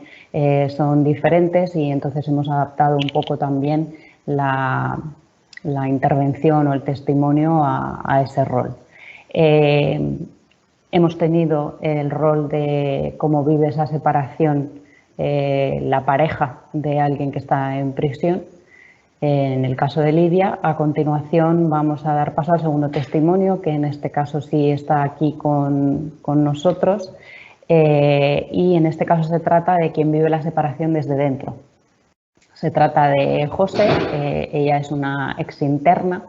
son diferentes y entonces hemos adaptado un poco también la intervención o el testimonio a ese rol. Hemos tenido el rol de cómo vive esa separación la pareja de alguien que está en prisión. En el caso de Lidia, a continuación vamos a dar paso al segundo testimonio, que en este caso sí está aquí con nosotros. Y en este caso se trata de quien vive la separación desde dentro. Se trata de José, ella es una exinterna,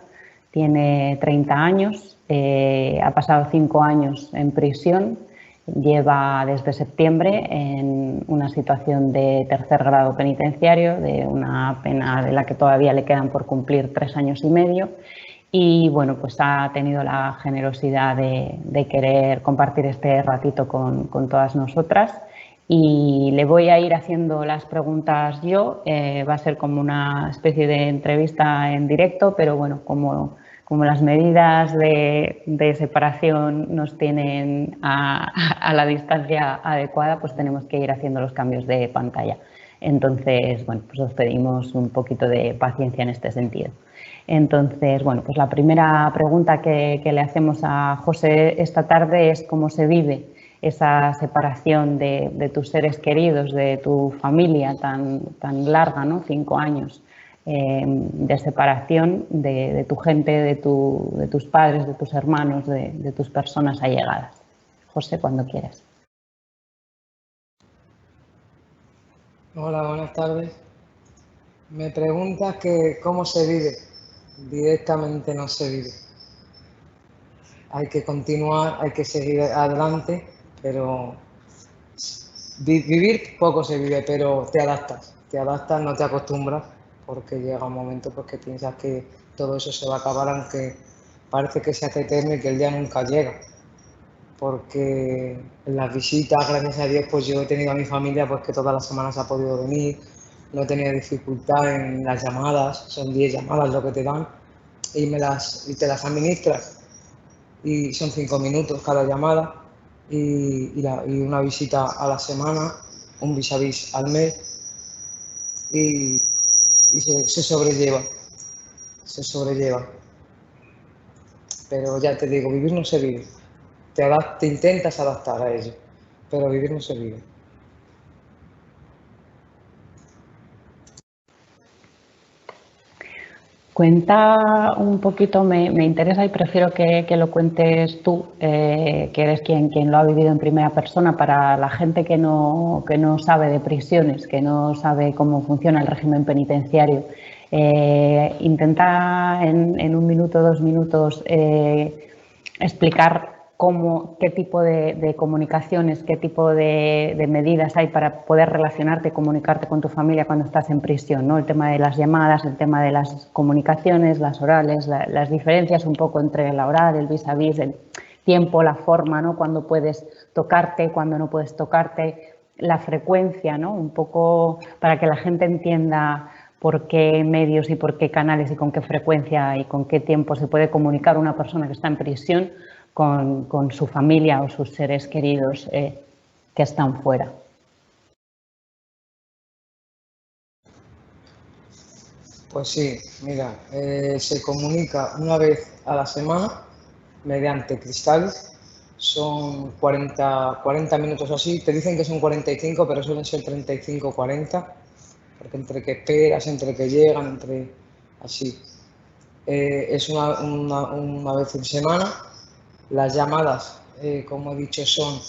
tiene 30 años, ha pasado 5 años en prisión, lleva desde septiembre en una situación de tercer grado penitenciario, de una pena de la que todavía le quedan por cumplir 3 años y medio. Y bueno, pues ha tenido la generosidad de querer compartir este ratito con todas nosotras. Y le voy a ir haciendo las preguntas yo, va a ser como una especie de entrevista en directo, pero bueno, como como las medidas de separación nos tienen a la distancia adecuada, pues tenemos que ir haciendo los cambios de pantalla. Entonces, bueno, pues os pedimos un poquito de paciencia en este sentido. Entonces, bueno, pues la primera pregunta que le hacemos a José esta tarde es cómo se vive esa separación de tus seres queridos, de tu familia tan larga, ¿no? 5 años de separación de tu gente, de tus padres, de tus hermanos, de tus personas allegadas. José, cuando quieras. Hola, buenas tardes. Me preguntas que cómo se vive. Directamente no se vive. Hay que continuar, hay que seguir adelante, pero vivir poco se vive, pero te adaptas, no te acostumbras, porque llega un momento pues, que piensas que todo eso se va a acabar, aunque parece que se hace eterno y que el día nunca llega. Porque en las visitas, gracias a Dios, pues yo he tenido a mi familia pues que todas las semanas ha podido venir, no he tenido dificultad en las llamadas, son 10 llamadas lo que te dan y te las administras y son 5 minutos cada llamada y una visita a la semana, un vis a vis al mes y se sobrelleva, pero ya te digo, vivir no se vive. Te intentas adaptar a ello, pero vivir no se vive. Cuenta un poquito, me interesa y prefiero que lo cuentes tú, que eres quien lo ha vivido en primera persona, para la gente que no sabe de prisiones, que no sabe cómo funciona el régimen penitenciario. Intenta en 1 minuto, 2 minutos explicar qué tipo de comunicaciones, qué tipo de medidas hay para poder relacionarte y comunicarte con tu familia cuando estás en prisión, ¿no? El tema de las llamadas, el tema de las comunicaciones, las orales, las diferencias un poco entre la oral, el vis a vis, el tiempo, la forma, ¿no? Cuando puedes tocarte, cuando no puedes tocarte, la frecuencia, ¿no? Un poco para que la gente entienda por qué medios y por qué canales y con qué frecuencia y con qué tiempo se puede comunicar una persona que está en prisión con su familia o sus seres queridos que están fuera. Pues sí, mira, se comunica una vez a la semana mediante cristales, son 40 minutos así, te dicen que son 45, pero suelen ser 35 o 40, porque entre que esperas, entre que llegan, entre así. Es una vez en semana. Las llamadas, como he dicho, son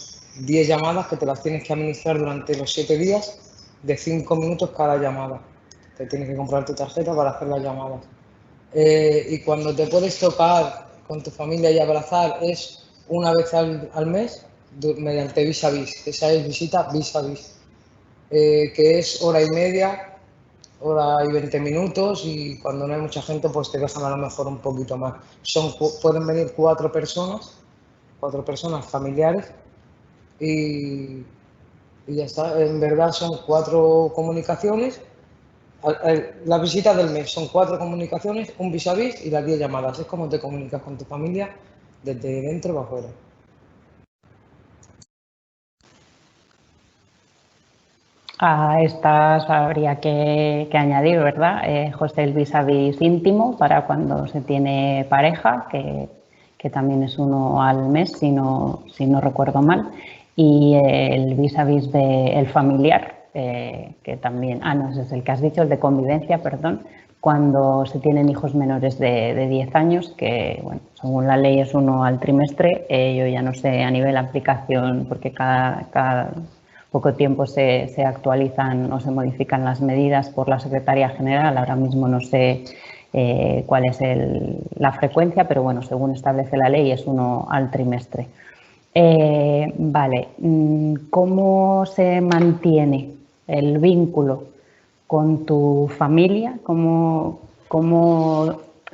10 llamadas que te las tienes que administrar durante los 7 días, de 5 minutos cada llamada. Te tienes que comprar tu tarjeta para hacer las llamadas. Y cuando te puedes tocar con tu familia y abrazar es una vez al mes mediante vis a vis. Esa es visita vis a vis, que es hora y media, hora y 20 minutos, y cuando no hay mucha gente pues te dejan a lo mejor un poquito más. Pueden venir 4 personas familiares y ya está. En verdad son 4 comunicaciones. La visita del mes son 4 comunicaciones, un vis a vis y las 10 llamadas. Es como te comunicas con tu familia desde dentro para afuera. A estas habría que añadir, ¿verdad, José, el vis a vis íntimo para cuando se tiene pareja, que también es 1 al mes, si no recuerdo mal, y el vis a vis del familiar, que también, no, ese es el que has dicho, el de convivencia, perdón, cuando se tienen hijos menores de 10 años, que bueno, según la ley es 1 al trimestre. Yo ya no sé a nivel aplicación, porque cada poco tiempo se actualizan o se modifican las medidas por la Secretaría General. Ahora mismo no sé cuál es la frecuencia, pero bueno, según establece la ley es 1 al trimestre. Vale, ¿cómo se mantiene el vínculo con tu familia? ¿Cómo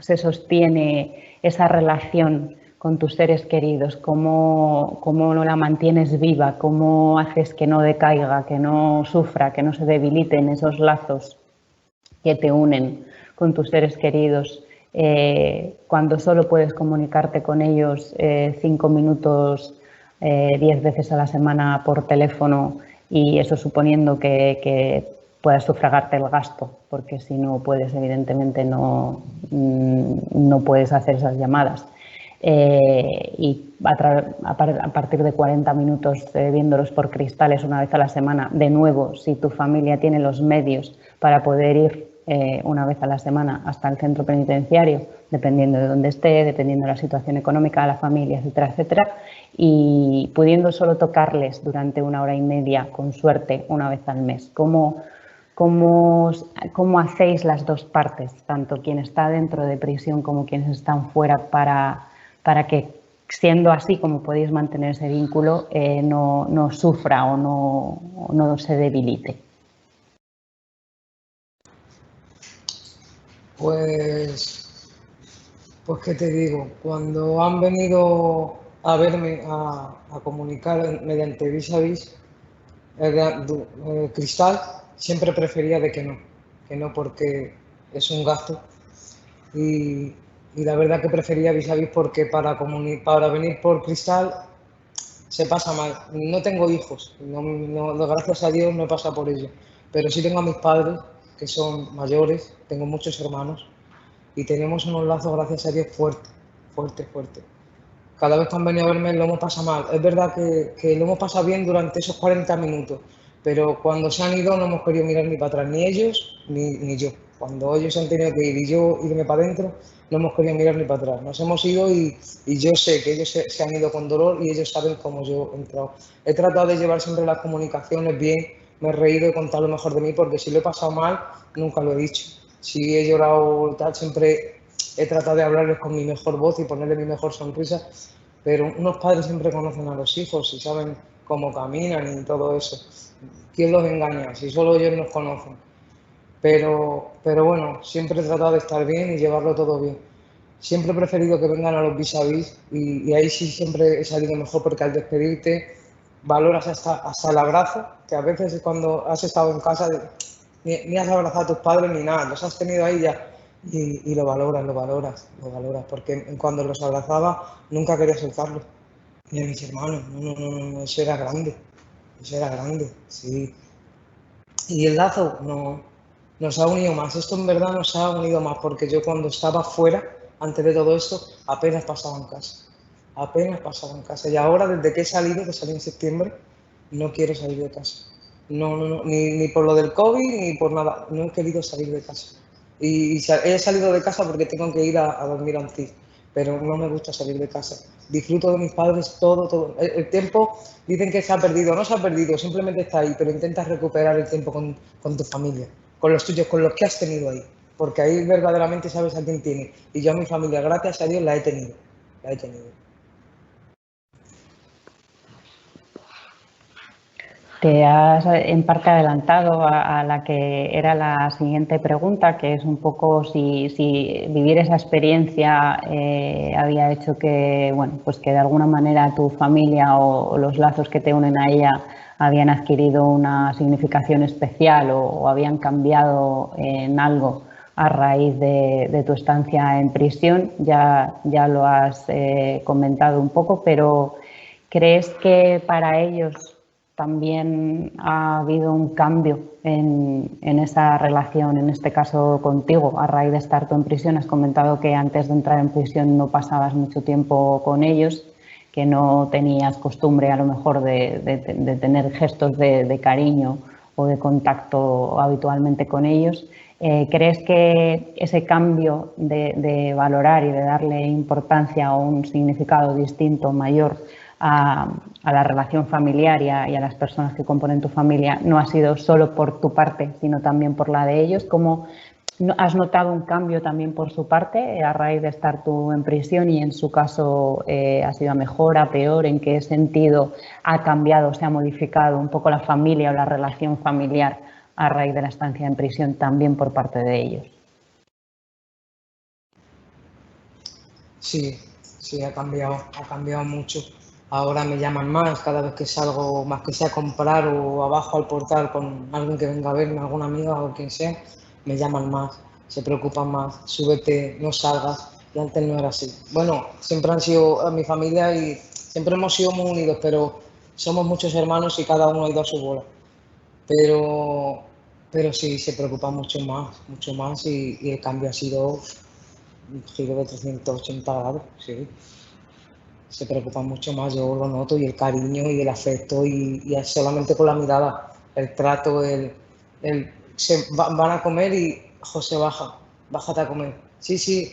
se sostiene esa relación con tus seres queridos? ¿Cómo la mantienes viva? ¿Cómo haces que no decaiga, que no sufra, que no se debiliten esos lazos que te unen con tus seres queridos cuando solo puedes comunicarte con ellos 5 minutos 10 veces a la semana por teléfono, y eso suponiendo que puedas sufragarte el gasto, porque si no puedes, evidentemente no puedes hacer esas llamadas. Y a partir de 40 minutos viéndolos por cristales una vez a la semana, de nuevo, si tu familia tiene los medios para poder ir una vez a la semana hasta el centro penitenciario, dependiendo de dónde esté, dependiendo de la situación económica de la familia, etcétera, etcétera, y pudiendo solo tocarles durante 1 hora y media, con suerte, una vez al mes. ¿Cómo hacéis las dos partes, tanto quien está dentro de prisión como quienes están fuera, para que, siendo así como podéis mantener ese vínculo, no sufra o no se debilite? Pues qué te digo, cuando han venido a verme a comunicar mediante vis a vis, Cristal, siempre prefería de que no porque es un gasto, y la verdad que prefería vis a vis porque para venir por Cristal se pasa mal. No tengo hijos, gracias a Dios no he pasado por ello, pero sí tengo a mis padres que son mayores, tengo muchos hermanos y tenemos unos lazos, gracias a Dios, fuertes. Cada vez que han venido a verme lo hemos pasado mal. Es verdad que lo hemos pasado bien durante esos 40 minutos, pero cuando se han ido no hemos querido mirar ni para atrás, ni ellos ni yo. Cuando ellos han tenido que ir y yo irme para adentro, no hemos querido mirar ni para atrás. Nos hemos ido y yo sé que ellos se han ido con dolor y ellos saben cómo yo he entrado. He tratado de llevar siempre las comunicaciones bien, me he reído y he contado lo mejor de mí, porque si lo he pasado mal, nunca lo he dicho. Si he llorado y tal, siempre he tratado de hablarles con mi mejor voz y ponerle mi mejor sonrisa, pero unos padres siempre conocen a los hijos y saben cómo caminan y todo eso. ¿Quién los engaña? Si solo ellos nos conocen. Pero bueno, siempre he tratado de estar bien y llevarlo todo bien. Siempre he preferido que vengan a los vis a vis y ahí sí siempre he salido mejor, porque al despedirte valoras hasta el abrazo, que a veces cuando has estado en casa ni has abrazado a tus padres ni nada, los has tenido ahí ya y lo valoras, porque cuando los abrazaba nunca quería soltarlos, ni a mis hermanos, no, eso era grande, sí. Y el lazo nos ha unido más, esto en verdad nos ha unido más, porque yo cuando estaba fuera, antes de todo esto, apenas pasaba en casa, y ahora desde que que salí en septiembre, no quiero salir de casa. No, ni por lo del COVID ni por nada, no he querido salir de casa. Y he salido de casa porque tengo que ir a dormir a un CID, pero no me gusta salir de casa. Disfruto de mis padres todo. El tiempo, dicen que se ha perdido, no se ha perdido, simplemente está ahí, pero intentas recuperar el tiempo con tu familia, con los tuyos, con los que has tenido ahí, porque ahí verdaderamente sabes a quién tienes. Y yo a mi familia, gracias a Dios, la he tenido. Te has en parte adelantado a la que era la siguiente pregunta, que es un poco si vivir esa experiencia había hecho que, bueno, pues que de alguna manera tu familia o los lazos que te unen a ella habían adquirido una significación especial o habían cambiado en algo a raíz de tu estancia en prisión. Ya lo has comentado un poco, pero ¿crees que para ellos también ha habido un cambio en esa relación, en este caso contigo, a raíz de estar tú en prisión? Has comentado que antes de entrar en prisión no pasabas mucho tiempo con ellos, que no tenías costumbre a lo mejor de tener gestos de cariño o de contacto habitualmente con ellos. ¿Crees que ese cambio de valorar y de darle importancia o un significado distinto, mayor, a la relación familiar y a las personas que componen tu familia no ha sido solo por tu parte, sino también por la de ellos? ¿Cómo has notado un cambio también por su parte a raíz de estar tú en prisión, y en su caso ha sido a mejor, a peor? ¿En qué sentido ha cambiado, se ha modificado un poco la familia o la relación familiar a raíz de la estancia en prisión también por parte de ellos? Sí, ha cambiado mucho. Ahora me llaman más cada vez que salgo, más que sea a comprar o abajo al portal con alguien que venga a verme, alguna amiga o quien sea, me llaman más. se preocupan más, súbete, no salgas, y antes no era así. Bueno, siempre han sido mi familia y siempre hemos sido muy unidos, pero somos muchos hermanos y cada uno ha ido a su bola. Pero sí, se preocupa mucho más y el cambio ha sido un giro de 380 grados, sí. Se preocupa mucho más, yo lo noto, y el cariño y el afecto y es solamente con la mirada, el trato, van a comer y José bájate a comer. Sí,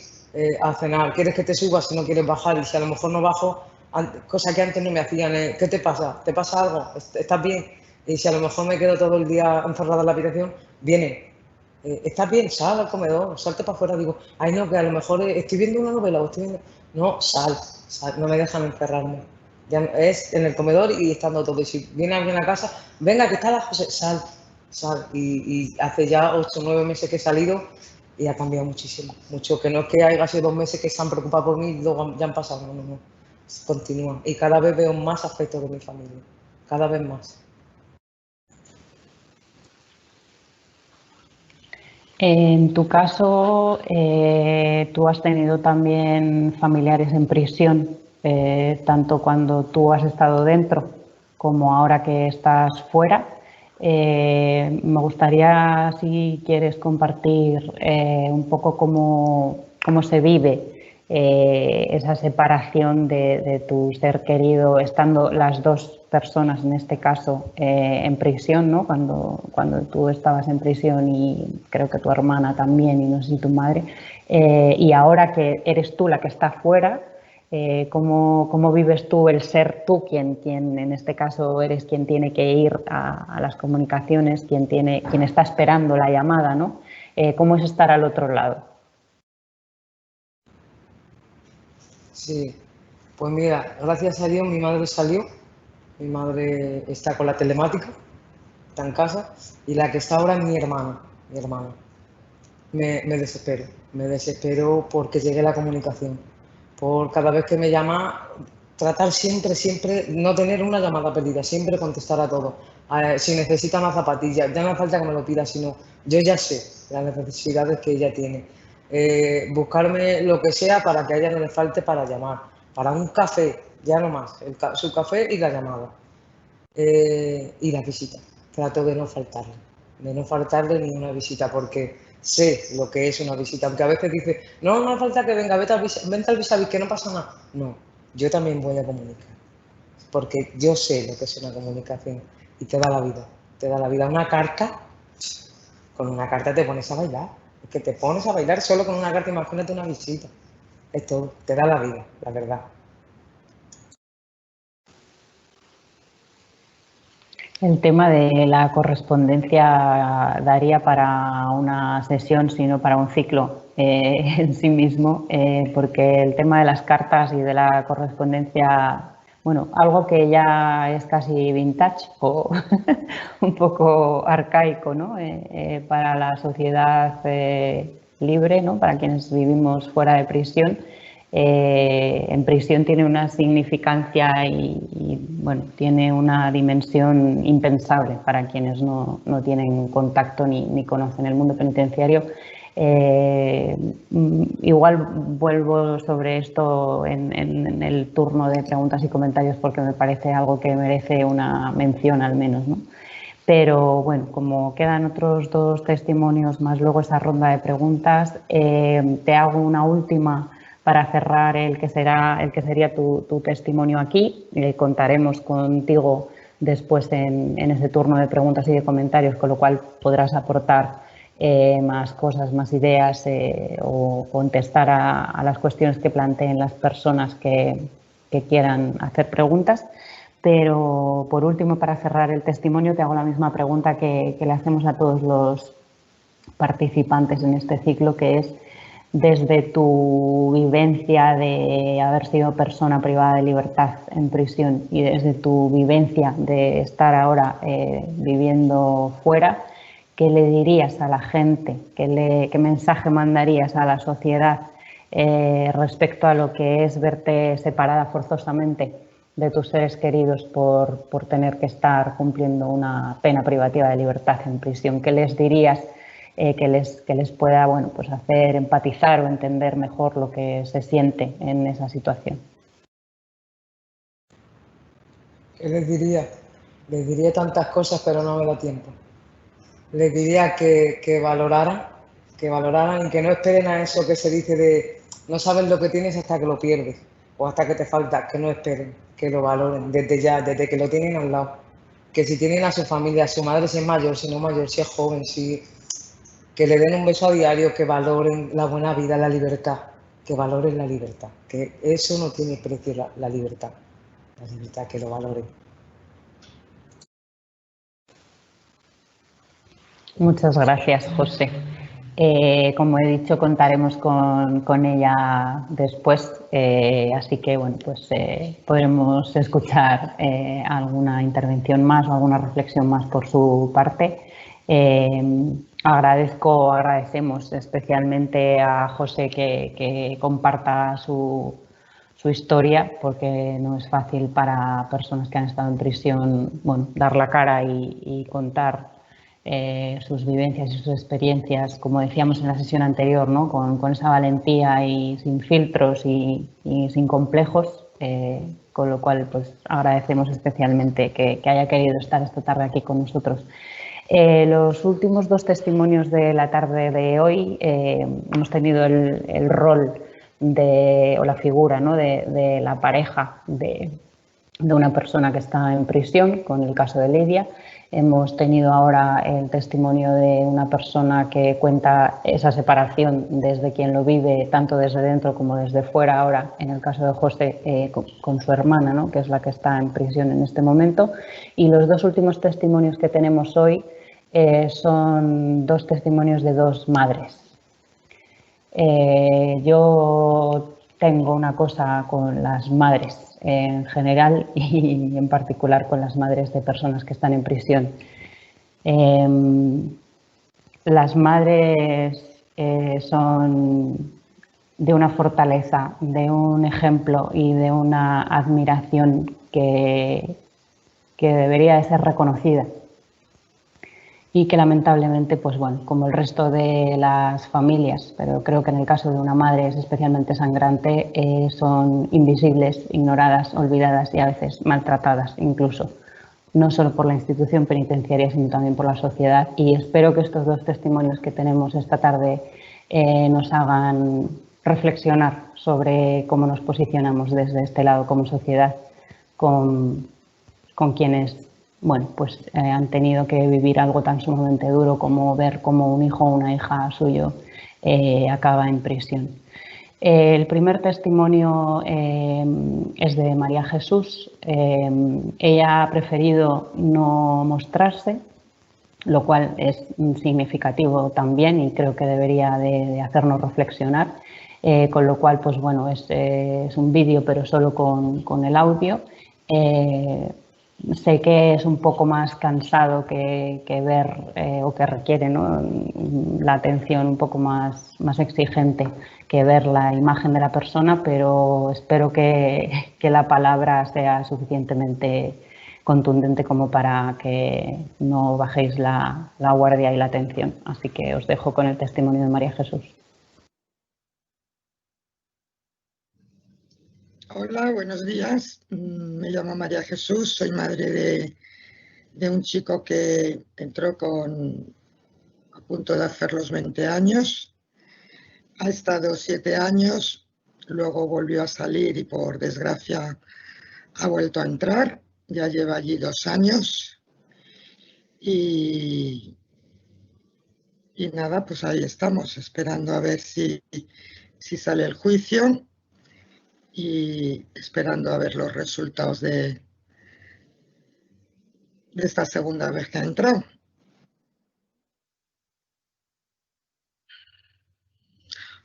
a cenar, ¿quieres que te subas si no quieres bajar? Y si a lo mejor no bajo, cosa que antes no me hacían, ¿qué te pasa? ¿Te pasa algo? ¿Estás bien? Y si a lo mejor me quedo todo el día encerrada en la habitación, viene. ¿Estás bien? Sal al comedor, salte para afuera. Digo, ay no, que a lo mejor estoy viendo una novela o estoy viendo... No, sal, no me dejan encerrarme. Ya es en el comedor y estando todo. Y si viene alguien a casa, venga, que está la José, sal. Y hace ya 8 o 9 meses que he salido y ha cambiado muchísimo. Mucho, que no es que haya sido 2 meses que se han preocupado por mí y luego ya han pasado, no. Continúa. Y cada vez veo más afecto de mi familia, cada vez más. En tu caso, tú has tenido también familiares en prisión, tanto cuando tú has estado dentro como ahora que estás fuera. Me gustaría, si quieres, compartir un poco cómo se vive esa separación de tu ser querido, estando las dos personas, en este caso, en prisión, ¿no? Cuando tú estabas en prisión y creo que tu hermana también y no sé si tu madre, y ahora que eres tú la que está fuera, ¿cómo vives tú el ser tú quien en este caso eres quien tiene que ir a las comunicaciones, quien está esperando la llamada, ¿no? ¿Cómo es estar al otro lado? Sí, pues mira, gracias a Dios mi madre salió, mi madre está con la telemática, está en casa, y la que está ahora es mi hermana. Me desespero porque llegue la comunicación, por cada vez que me llama, tratar siempre, no tener una llamada perdida, siempre contestar a todo. Si necesita una zapatilla, ya no hace falta que me lo pida, sino yo ya sé las necesidades que ella tiene. Buscarme lo que sea para que a ella no le falte para llamar, para un café, ya no más, su café y la llamada. Y la visita, trato de no faltarle ni una visita, porque sé lo que es una visita, aunque a veces dice, no hace falta que venga, vente al vis-a-vis, que no pasa nada. No, yo también voy a comunicar, porque yo sé lo que es una comunicación y te da la vida. Una carta, con una carta te pones a bailar, es que te pones a bailar solo con una carta, imagínate una visita, es todo, te da la vida, la verdad. El tema de la correspondencia daría para una sesión, sino para un ciclo en sí mismo, porque el tema de las cartas y de la correspondencia, bueno, algo que ya es casi vintage o un poco arcaico, ¿no? Para la sociedad libre, ¿no? Para quienes vivimos fuera de prisión. En prisión tiene una significancia y bueno, tiene una dimensión impensable para quienes no tienen contacto ni conocen el mundo penitenciario. Igual vuelvo sobre esto en el turno de preguntas y comentarios porque me parece algo que merece una mención al menos, ¿no? Pero bueno, como quedan otros 2 testimonios más luego esa ronda de preguntas, te hago una última para cerrar el que sería tu testimonio aquí. Contaremos contigo después en ese turno de preguntas y de comentarios, con lo cual podrás aportar más cosas, más ideas o contestar a las cuestiones que planteen las personas que quieran hacer preguntas. Pero por último, para cerrar el testimonio, te hago la misma pregunta que le hacemos a todos los participantes en este ciclo, que es: desde tu vivencia de haber sido persona privada de libertad en prisión y desde tu vivencia de estar ahora viviendo fuera, ¿qué le dirías a la gente? ¿Qué mensaje mandarías a la sociedad respecto a lo que es verte separada forzosamente de tus seres queridos por tener que estar cumpliendo una pena privativa de libertad en prisión? ¿Qué les dirías que les pueda, bueno, pues hacer empatizar o entender mejor lo que se siente en esa situación. ¿Qué les diría? Les diría tantas cosas, pero no me da tiempo. Les diría que valoraran y que no esperen a eso que se dice de no sabes lo que tienes hasta que lo pierdes o hasta que te falta, que no esperen, que lo valoren desde ya, desde que lo tienen al lado. Que si tienen a su familia, a su madre si es mayor, si no mayor, si es joven, que le den un beso a diario, que valoren la buena vida, la libertad, que valoren la libertad, que eso no tiene precio, la libertad, que lo valoren. Muchas gracias, José. Como he dicho, contaremos con ella después, así que bueno, pues podremos escuchar alguna intervención más o alguna reflexión más por su parte. Agradecemos especialmente a José que comparta su historia, porque no es fácil para personas que han estado en prisión, bueno, dar la cara y contar sus vivencias y sus experiencias, como decíamos en la sesión anterior, ¿no? con esa valentía y sin filtros y sin complejos, con lo cual pues agradecemos especialmente que haya querido estar esta tarde aquí con nosotros. Los últimos 2 testimonios de la tarde de hoy hemos tenido el rol o la figura, ¿no? de la pareja de una persona que está en prisión, con el caso de Lidia. Hemos tenido ahora el testimonio de una persona que cuenta esa separación desde quien lo vive, tanto desde dentro como desde fuera, ahora en el caso de José con su hermana, ¿no? que es la que está en prisión en este momento. Y los 2 últimos testimonios que tenemos hoy son 2 testimonios de 2 madres. Yo tengo una cosa con las madres en general y en particular con las madres de personas que están en prisión. Las madres son de una fortaleza, de un ejemplo y de una admiración que debería de ser reconocida. Y que lamentablemente, pues bueno, como el resto de las familias, pero creo que en el caso de una madre es especialmente sangrante, son invisibles, ignoradas, olvidadas y a veces maltratadas incluso, no solo por la institución penitenciaria, sino también por la sociedad. Y espero que estos 2 testimonios que tenemos esta tarde nos hagan reflexionar sobre cómo nos posicionamos desde este lado como sociedad con quienes bueno, pues han tenido que vivir algo tan sumamente duro como ver cómo un hijo o una hija suyo acaba en prisión. El primer testimonio es de María Jesús. Ella ha preferido no mostrarse, lo cual es significativo también y creo que debería de hacernos reflexionar. Con lo cual, pues bueno, es un vídeo pero solo con el audio. Sé que es un poco más cansado que ver o que requiere, ¿no? la atención un poco más exigente que ver la imagen de la persona, pero espero que la palabra sea suficientemente contundente como para que no bajéis la guardia y la atención. Así que os dejo con el testimonio de María Jesús. Hola, buenos días. Me llamo María Jesús, soy madre de un chico que entró a punto de hacer los 20 años. Ha estado 7 años, luego volvió a salir y por desgracia ha vuelto a entrar. Ya lleva allí 2 años. Y nada, pues ahí estamos, esperando a ver si sale el juicio y esperando a ver los resultados de esta segunda vez que ha entrado.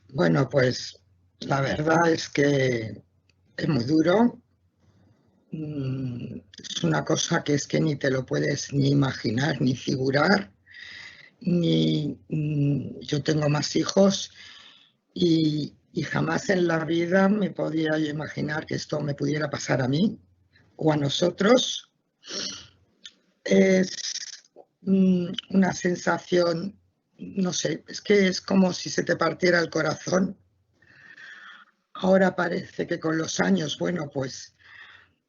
Bueno, pues la verdad es que es muy duro. Es una cosa que es que ni te lo puedes ni imaginar, ni figurar. Yo tengo más hijos y jamás en la vida me podía imaginar que esto me pudiera pasar a mí o a nosotros. Es una sensación no sé, es que es como si se te partiera el corazón. Ahora parece que con los años, bueno, pues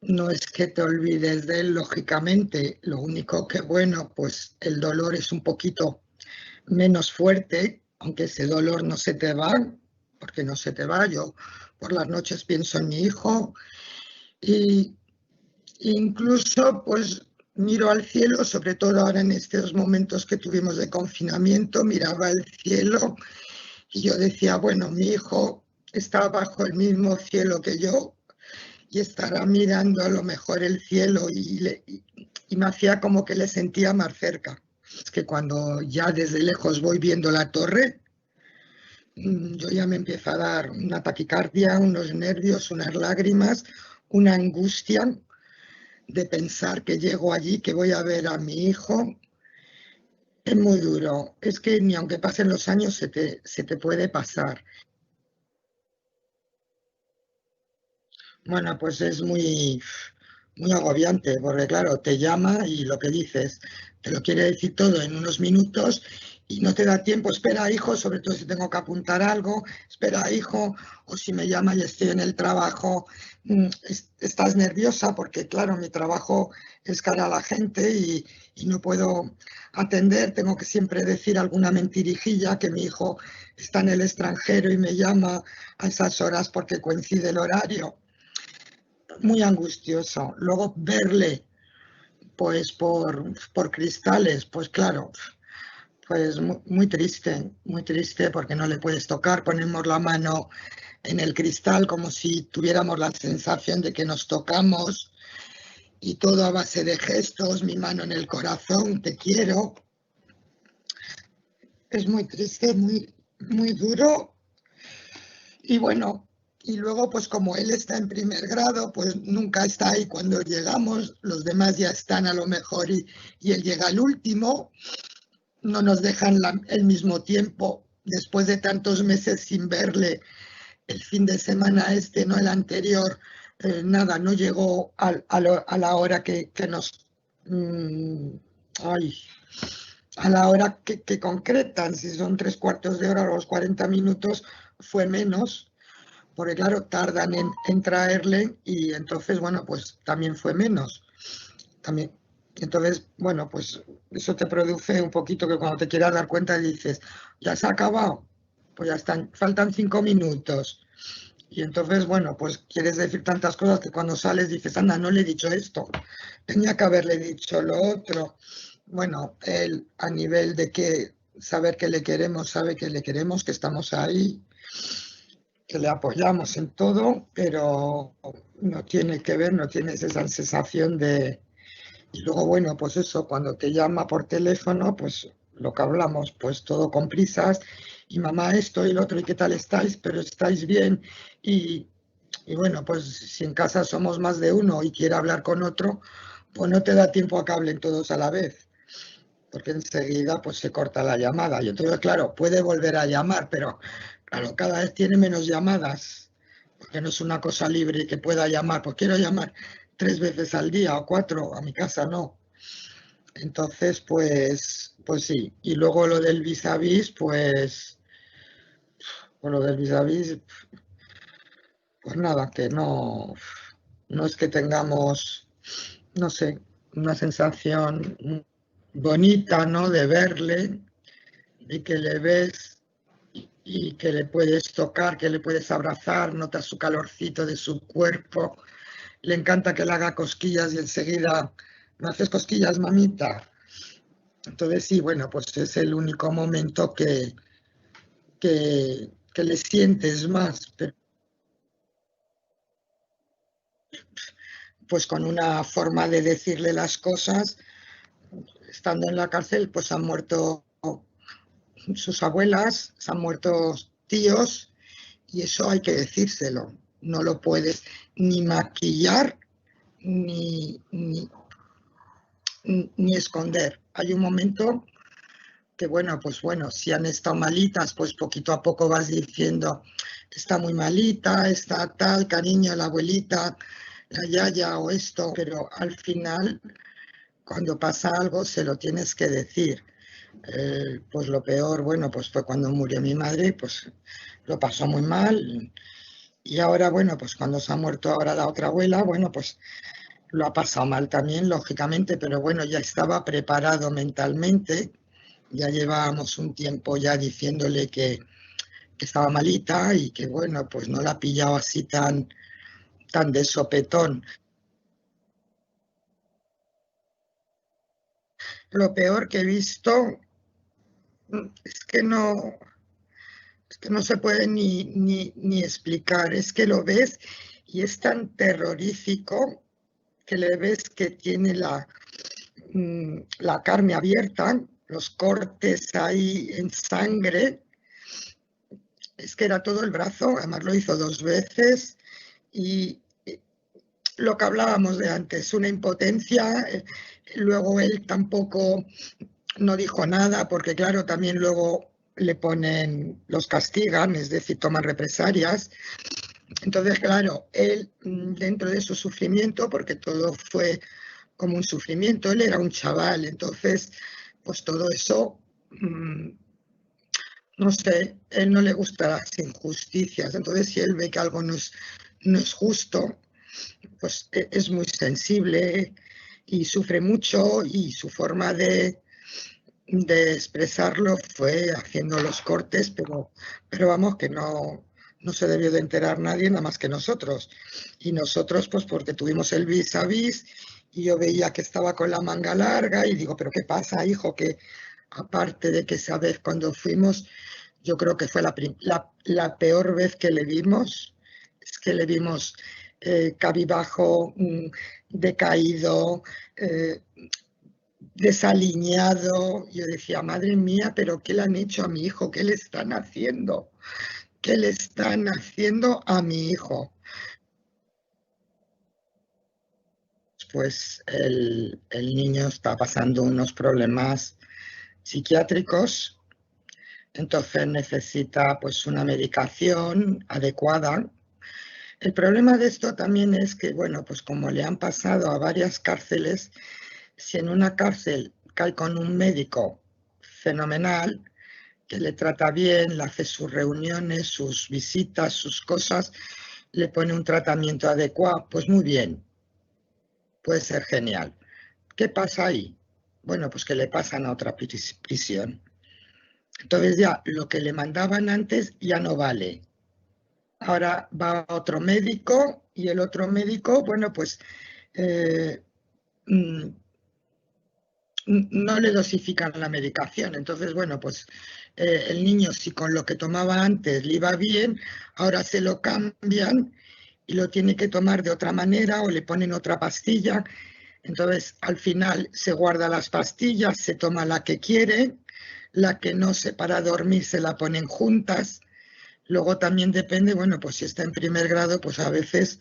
no es que te olvides de él, lógicamente, lo único que, bueno, pues el dolor es un poquito menos fuerte, aunque ese dolor no se te va, porque no se te va. Yo por las noches pienso en mi hijo y incluso pues miro al cielo, sobre todo ahora en estos momentos que tuvimos de confinamiento, miraba al cielo y yo decía, bueno, mi hijo está bajo el mismo cielo que yo y estará mirando a lo mejor el cielo y me hacía como que le sentía más cerca. Es que cuando ya desde lejos voy viendo la torre, yo ya me empiezo a dar una taquicardia, unos nervios, unas lágrimas, una angustia de pensar que llego allí, que voy a ver a mi hijo. Es muy duro. Es que ni aunque pasen los años se te puede pasar. Bueno, pues es muy agobiante, porque claro, te llama y lo que dices, te lo quiere decir todo en unos minutos y no te da tiempo. Espera, hijo, sobre todo si tengo que apuntar algo, espera, hijo, o si me llama y estoy en el trabajo, estás nerviosa porque, claro, mi trabajo es cara a la gente y no puedo atender, tengo que siempre decir alguna mentirijilla, que mi hijo está en el extranjero y me llama a esas horas porque coincide el horario. Muy angustioso. Luego verle pues por cristales, pues claro, pues muy triste porque no le puedes tocar, ponemos la mano en el cristal como si tuviéramos la sensación de que nos tocamos y todo a base de gestos, mi mano en el corazón, te quiero. Es muy triste, muy duro y bueno, y luego, pues como él está en primer grado, pues nunca está ahí cuando llegamos, los demás ya están a lo mejor y él llega al último, no nos dejan el mismo tiempo, después de tantos meses sin verle, el fin de semana este, no el anterior, nada, no llegó a la hora que nos... ay, a la hora que concretan, si son 3/4 de hora o los 40 minutos, fue menos, porque claro, tardan en traerle y entonces, bueno, pues también fue menos. También. Entonces, bueno, pues eso te produce un poquito que cuando te quieras dar cuenta dices, ya se ha acabado, pues ya están, faltan 5 minutos. Y entonces, bueno, pues quieres decir tantas cosas que cuando sales dices, anda, no le he dicho esto, tenía que haberle dicho lo otro. Bueno, él a nivel de que saber que le queremos, sabe que le queremos, que estamos ahí, que le apoyamos en todo, pero no tiene que ver, no tienes esa sensación de... Y luego, bueno, pues eso, cuando te llama por teléfono, pues lo que hablamos, pues todo con prisas, y mamá esto y lo otro, y qué tal estáis, pero estáis bien, y bueno, pues si en casa somos más de uno y quiere hablar con otro, pues no te da tiempo a que hablen todos a la vez, porque enseguida pues se corta la llamada. Y entonces, claro, puede volver a llamar, pero claro, cada vez tiene menos llamadas, porque no es una cosa libre que pueda llamar, pues quiero llamar 3 veces al día o 4, a mi casa no. Entonces, pues sí. Y luego lo del vis a vis, pues lo del vis a vis, pues nada, que no es que tengamos, no sé, una sensación bonita, ¿no? De verle, de que le ves y que le puedes tocar, que le puedes abrazar, notas su calorcito de su cuerpo. Le encanta que le haga cosquillas y enseguida, ¿me haces cosquillas, mamita? Entonces sí, bueno, pues es el único momento que le sientes más, pero pues con una forma de decirle las cosas. Estando en la cárcel, pues han muerto sus abuelas, se han muerto tíos, y eso hay que decírselo. No lo puedes ni maquillar ni esconder. Hay un momento que, bueno, pues bueno, si han estado malitas, pues poquito a poco vas diciendo, está muy malita, está tal, cariño, la abuelita, la yaya o esto, pero al final, cuando pasa algo, se lo tienes que decir. Pues lo peor, bueno, pues fue cuando murió mi madre, pues lo pasó muy mal. Y ahora, bueno, pues cuando se ha muerto ahora la otra abuela, bueno, pues lo ha pasado mal también, lógicamente, pero bueno, ya estaba preparado mentalmente. Ya llevábamos un tiempo ya diciéndole que estaba malita y que, bueno, pues no la ha pillado así tan de sopetón. Lo peor que he visto es que no se puede ni explicar, es que lo ves y es tan terrorífico que le ves que tiene la carne abierta, los cortes ahí en sangre, es que era todo el brazo, además lo hizo 2 veces y lo que hablábamos de antes, una impotencia, luego él tampoco no dijo nada porque claro, también luego le ponen, los castigan, es decir, toman represalias. Entonces, claro, él dentro de su sufrimiento, porque todo fue como un sufrimiento, él era un chaval, entonces, pues todo eso, no sé, él no le gusta las injusticias, entonces si él ve que algo no es justo, pues es muy sensible y sufre mucho y su forma de expresarlo fue haciendo los cortes, pero vamos, que no se debió de enterar nadie nada más que nosotros. Y nosotros, pues porque tuvimos el vis a vis y yo veía que estaba con la manga larga y digo, pero ¿qué pasa, hijo? Que aparte de que esa vez cuando fuimos, yo creo que fue la peor vez que le vimos, es que le vimos cabizbajo, decaído, desaliñado. Yo decía, madre mía, pero ¿qué le han hecho a mi hijo? ¿Qué le están haciendo? ¿Qué le están haciendo a mi hijo? Pues el niño está pasando unos problemas psiquiátricos, entonces necesita pues una medicación adecuada. El problema de esto también es que, bueno, pues como le han pasado a varias cárceles, si en una cárcel cae con un médico fenomenal, que le trata bien, le hace sus reuniones, sus visitas, sus cosas, le pone un tratamiento adecuado, pues muy bien, puede ser genial. ¿Qué pasa ahí? Bueno, pues que le pasan a otra prisión. Entonces ya lo que le mandaban antes ya no vale. Ahora va a otro médico y el otro médico, bueno, pues no le dosifican la medicación. Entonces, bueno, pues el niño si con lo que tomaba antes le iba bien, ahora se lo cambian y lo tiene que tomar de otra manera o le ponen otra pastilla. Entonces, al final se guarda las pastillas, se toma la que quiere, la que no se para dormir se la ponen juntas. Luego también depende, bueno, pues si está en primer grado, pues a veces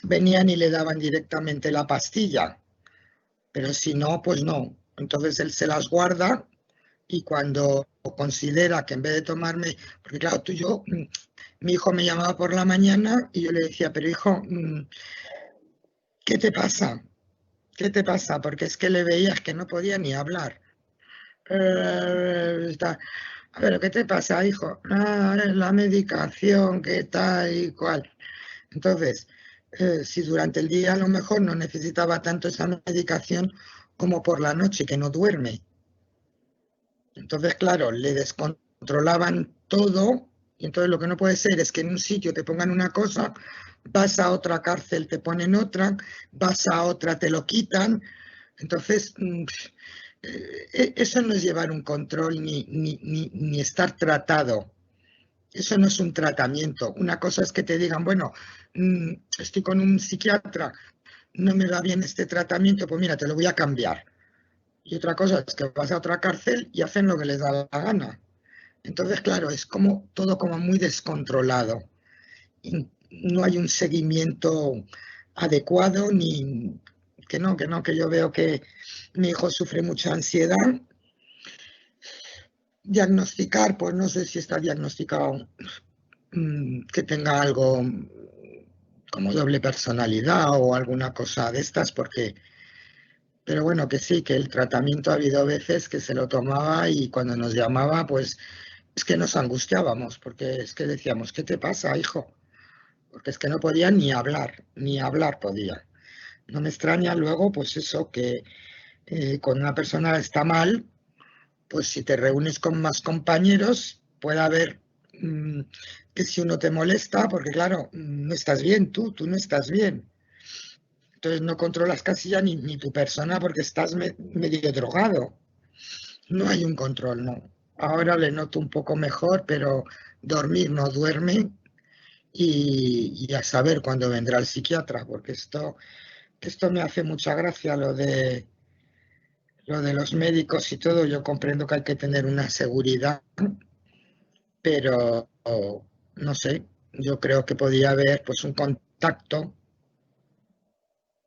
venían y le daban directamente la pastilla, pero si no, pues no. Entonces él se las guarda y cuando considera que en vez de tomarme, porque claro, mi hijo me llamaba por la mañana y yo le decía, pero hijo, ¿qué te pasa? ¿Qué te pasa? Porque es que le veías que no podía ni hablar. A ver, ¿qué te pasa, hijo? La medicación, ¿qué tal y cual? Entonces, si durante el día a lo mejor no necesitaba tanto esa medicación como por la noche, que no duerme. Entonces, claro, le descontrolaban todo y entonces lo que no puede ser es que en un sitio te pongan una cosa, vas a otra cárcel, te ponen otra, vas a otra, te lo quitan. Entonces, eso no es llevar un control ni estar tratado. Eso no es un tratamiento. Una cosa es que te digan, bueno, estoy con un psiquiatra, no me va bien este tratamiento, pues mira, te lo voy a cambiar. Y otra cosa es que vas a otra cárcel y hacen lo que les da la gana. Entonces, claro, es como todo como muy descontrolado. Y no hay un seguimiento adecuado ni que yo veo que mi hijo sufre mucha ansiedad. Diagnosticar, pues no sé si está diagnosticado que tenga algo como doble personalidad o alguna cosa de estas, porque Pero bueno, que sí, que el tratamiento ha habido veces que se lo tomaba y cuando nos llamaba, pues es que nos angustiábamos, porque es que decíamos, ¿qué te pasa, hijo? Porque es que no podía ni hablar podía. No me extraña luego, pues eso, que cuando una persona está mal, pues si te reúnes con más compañeros, puede haber que si uno te molesta, porque claro, no estás bien tú no estás bien. Entonces no controlas casi ya ni tu persona porque estás medio drogado. No hay un control, no. Ahora le noto un poco mejor, pero dormir no duerme y a saber cuándo vendrá el psiquiatra, porque esto me hace mucha gracia, lo de los médicos y todo. Yo comprendo que hay que tener una seguridad, pero no sé, yo creo que podía haber pues un contacto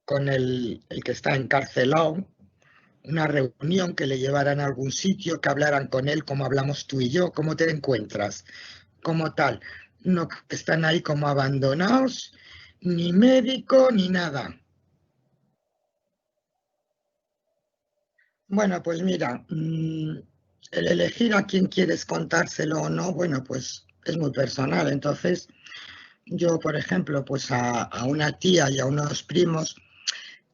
con el que está encarcelado, una reunión, que le llevaran a algún sitio, que hablaran con él como hablamos tú y yo, cómo te encuentras, como tal. No, que están ahí como abandonados, ni médico ni nada. Bueno, pues mira, el elegir a quién quieres contárselo o no, bueno, pues es muy personal. Entonces, yo, por ejemplo, pues a una tía y a unos primos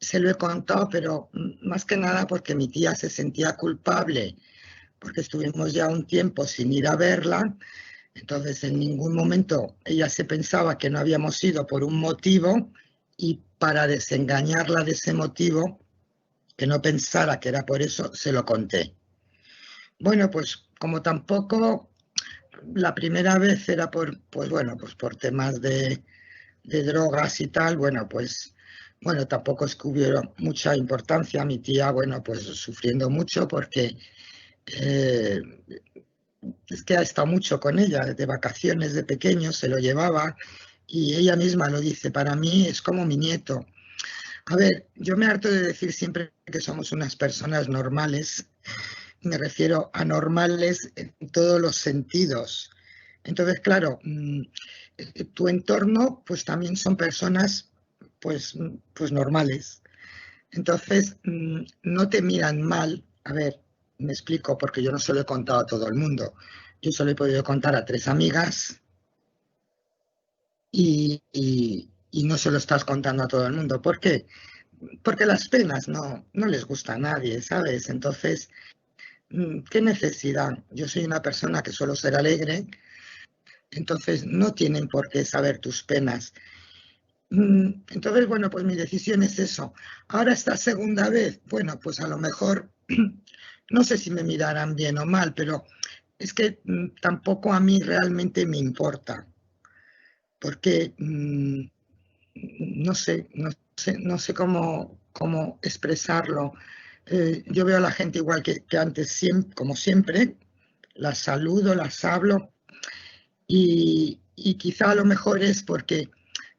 se lo he contado, pero más que nada porque mi tía se sentía culpable, porque estuvimos ya un tiempo sin ir a verla. Entonces, en ningún momento ella se pensaba que no habíamos ido por un motivo, y para desengañarla de ese motivo, que no pensara que era por eso, se lo conté. Bueno, pues como tampoco la primera vez era pues bueno, pues por temas de drogas y tal, bueno, tampoco es que hubiera mucha importancia. Mi tía, bueno, pues sufriendo mucho porque es que ha estado mucho con ella, de vacaciones de pequeño, se lo llevaba y ella misma lo dice, para mí es como mi nieto. A ver, yo me harto de decir siempre que somos unas personas normales, me refiero a normales en todos los sentidos. Entonces, claro, tu entorno pues también son personas pues normales. Entonces, no te miran mal. A ver, me explico, porque yo no se lo he contado a todo el mundo. Yo solo he podido contar a 3 amigas y no se lo estás contando a todo el mundo. ¿Por qué? Porque las penas no les gusta a nadie, ¿sabes? Entonces, ¿qué necesidad? Yo soy una persona que suelo ser alegre, entonces no tienen por qué saber tus penas. Entonces, bueno, pues mi decisión es eso. Ahora, esta segunda vez, bueno, pues a lo mejor, no sé si me mirarán bien o mal, pero es que tampoco a mí realmente me importa, porque no sé cómo expresarlo. Yo veo a la gente igual que antes, como siempre, las saludo, las hablo, y quizá a lo mejor es porque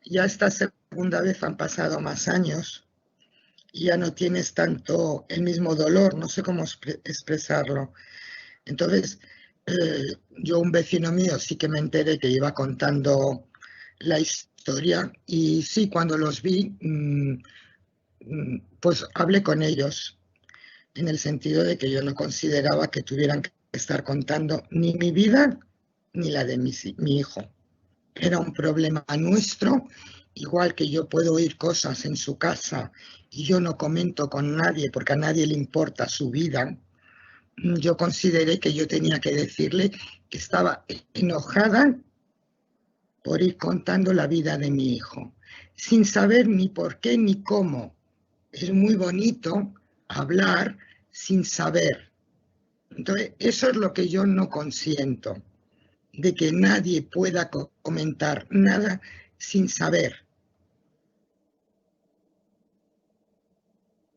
ya esta segunda vez han pasado más años y ya no tienes tanto el mismo dolor, no sé cómo expresarlo. Entonces, yo, un vecino mío, sí que me enteré que iba contando la historia, y sí, cuando los vi, pues hablé con ellos, en el sentido de que yo no consideraba que tuvieran que estar contando ni mi vida ni la de mi hijo. Era un problema nuestro, igual que yo puedo oír cosas en su casa y yo no comento con nadie porque a nadie le importa su vida. Yo consideré que yo tenía que decirle que estaba enojada por ir contando la vida de mi hijo, sin saber ni por qué ni cómo. Es muy bonito hablar sin saber. Entonces, eso es lo que yo no consiento, de que nadie pueda comentar nada sin saber.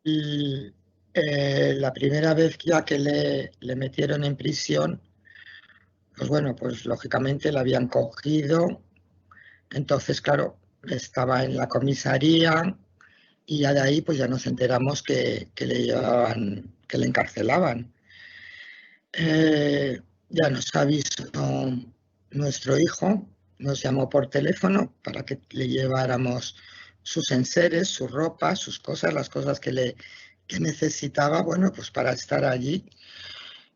Y la primera vez ya que le metieron en prisión, pues bueno, pues lógicamente la habían cogido. Entonces, claro, estaba en la comisaría y ya de ahí pues ya nos enteramos que le llevaban, que le encarcelaban. Ya nos avisó nuestro hijo, nos llamó por teléfono para que le lleváramos sus enseres, su ropa, sus cosas, las cosas que que necesitaba, bueno, pues para estar allí.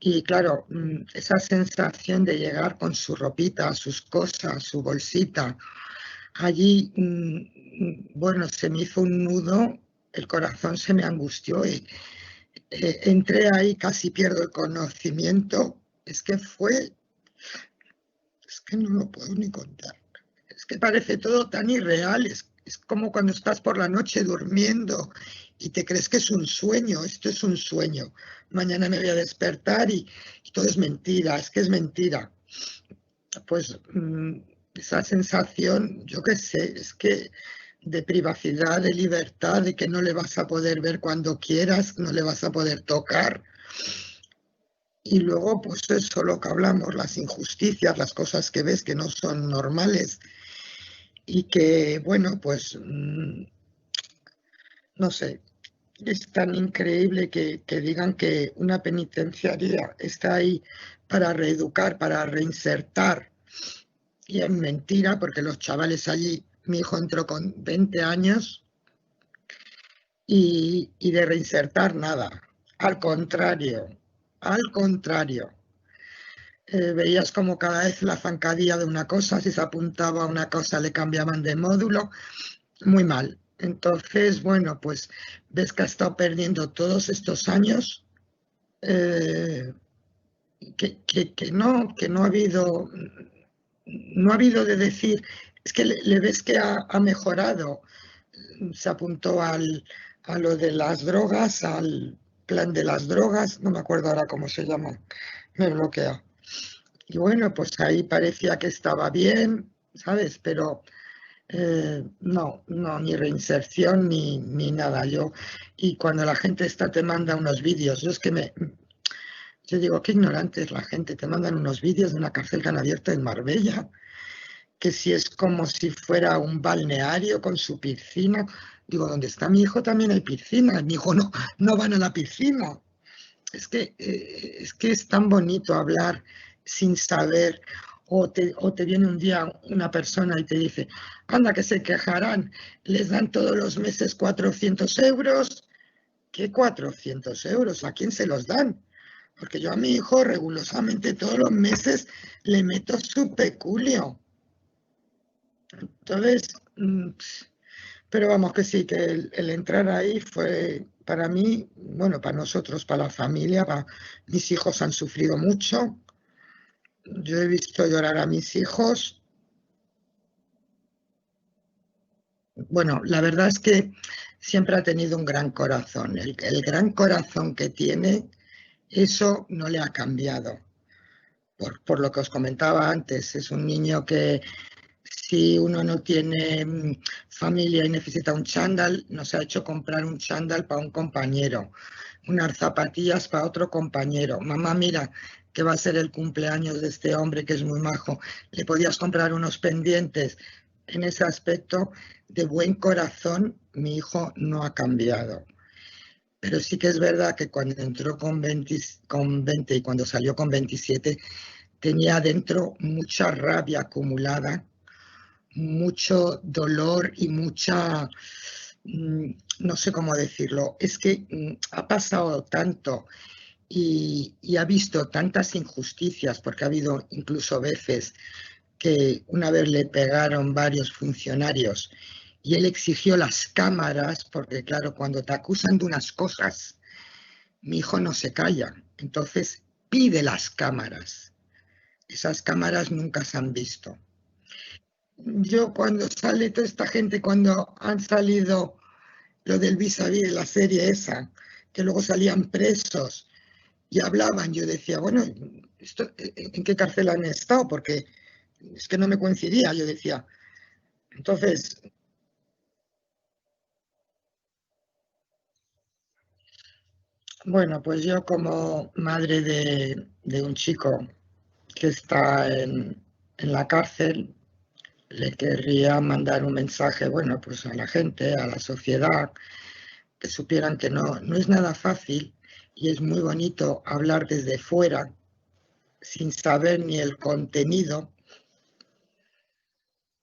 Y claro, esa sensación de llegar con su ropita, sus cosas, su bolsita, allí, bueno, se me hizo un nudo, el corazón se me angustió y entré ahí, casi pierdo el conocimiento. Es que no lo puedo ni contar. Es que parece todo tan irreal, es como cuando estás por la noche durmiendo y te crees que es un sueño, esto es un sueño. Mañana me voy a despertar y todo es mentira, es que es mentira. Pues esa sensación, yo qué sé, es que de privacidad, de libertad, de que no le vas a poder ver cuando quieras, no le vas a poder tocar. Y luego, pues eso, lo que hablamos, las injusticias, las cosas que ves que no son normales y que, bueno, pues, no sé, es tan increíble que digan que una penitenciaría está ahí para reeducar, para reinsertar. Y es mentira, porque los chavales allí, mi hijo entró con 20 años y de reinsertar nada. Al contrario, al contrario. Veías como cada vez la zancadilla de una cosa, si se apuntaba a una cosa le cambiaban de módulo, muy mal. Entonces, bueno, pues ves que ha estado perdiendo todos estos años, que no ha habido, de decir, es que le ves que ha mejorado. Se apuntó a lo de las drogas, al plan de las drogas, no me acuerdo ahora cómo se llama, me bloquea. Y bueno, pues ahí parecía que estaba bien, ¿sabes? Pero no, ni reinserción ni nada. Y cuando la gente te manda unos vídeos, yo digo, qué ignorante es la gente, te mandan unos vídeos de una cárcel que han abierto en Marbella, que si es como si fuera un balneario con su piscina. Digo, ¿dónde está mi hijo también hay piscina? Mi hijo no van a la piscina. Es que es tan bonito hablar sin saber, o te viene un día una persona y te dice, anda, que se quejarán, les dan todos los meses 400 euros. ¿Qué 400 euros? ¿A quién se los dan? Porque yo a mi hijo rigurosamente todos los meses le meto su peculio. Entonces, pero vamos que sí, que el entrar ahí fue para mí, bueno, para nosotros, para la familia, mis hijos han sufrido mucho. Yo he visto llorar a mis hijos. Bueno, la verdad es que siempre ha tenido un gran corazón. El gran corazón que tiene, eso no le ha cambiado. Por lo que os comentaba antes, es un niño que si uno no tiene familia y necesita un chándal, nos ha hecho comprar un chándal para un compañero, unas zapatillas para otro compañero. Mamá, mira, que va a ser el cumpleaños de este hombre que es muy majo, le podías comprar unos pendientes. En ese aspecto de buen corazón, mi hijo no ha cambiado. Pero sí que es verdad que cuando entró con 20 y cuando salió con 27, tenía dentro mucha rabia acumulada, mucho dolor y mucha, no sé cómo decirlo, es que ha pasado tanto y ha visto tantas injusticias, porque ha habido incluso veces que una vez le pegaron varios funcionarios y él exigió las cámaras, porque claro, cuando te acusan de unas cosas, mi hijo no se calla, entonces pide las cámaras. Esas cámaras nunca se han visto. Yo cuando sale toda esta gente, cuando han salido lo del vis-a-vis de la serie esa, que luego salían presos y hablaban, yo decía, bueno, ¿en qué cárcel han estado? Porque es que no me coincidía, yo decía. Entonces, bueno, pues yo como madre de un chico que está en la cárcel, le querría mandar un mensaje, bueno, pues a la gente, a la sociedad, que supieran que no es nada fácil y es muy bonito hablar desde fuera sin saber ni el contenido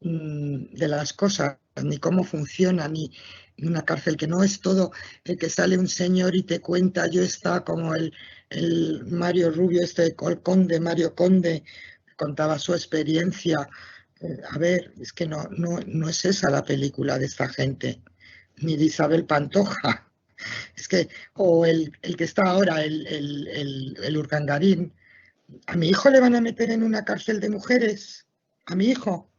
de las cosas, ni cómo funciona, ni una cárcel, que no es todo el que sale un señor y te cuenta, yo está como el Mario Rubio, el conde, Mario Conde, contaba su experiencia. A ver, es que no es esa la película de esta gente, ni de Isabel Pantoja. Es que, o el que está ahora, el Urdangarín. ¿A mi hijo le van a meter en una cárcel de mujeres? ¿A mi hijo?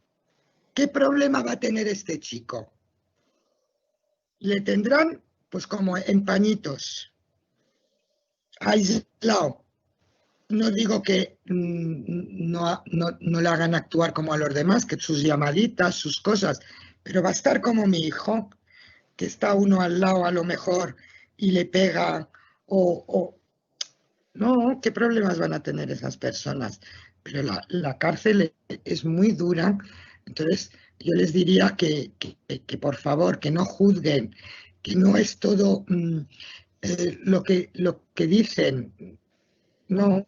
¿Qué problema va a tener este chico? Le tendrán, pues como en pañitos, aislado. No digo que no le hagan actuar como a los demás, que sus llamaditas, sus cosas, pero va a estar como mi hijo, que está uno al lado a lo mejor y le pega o no, ¿qué problemas van a tener esas personas? Pero la cárcel es muy dura, entonces yo les diría que por favor, que no juzguen, que no es todo lo que dicen, no,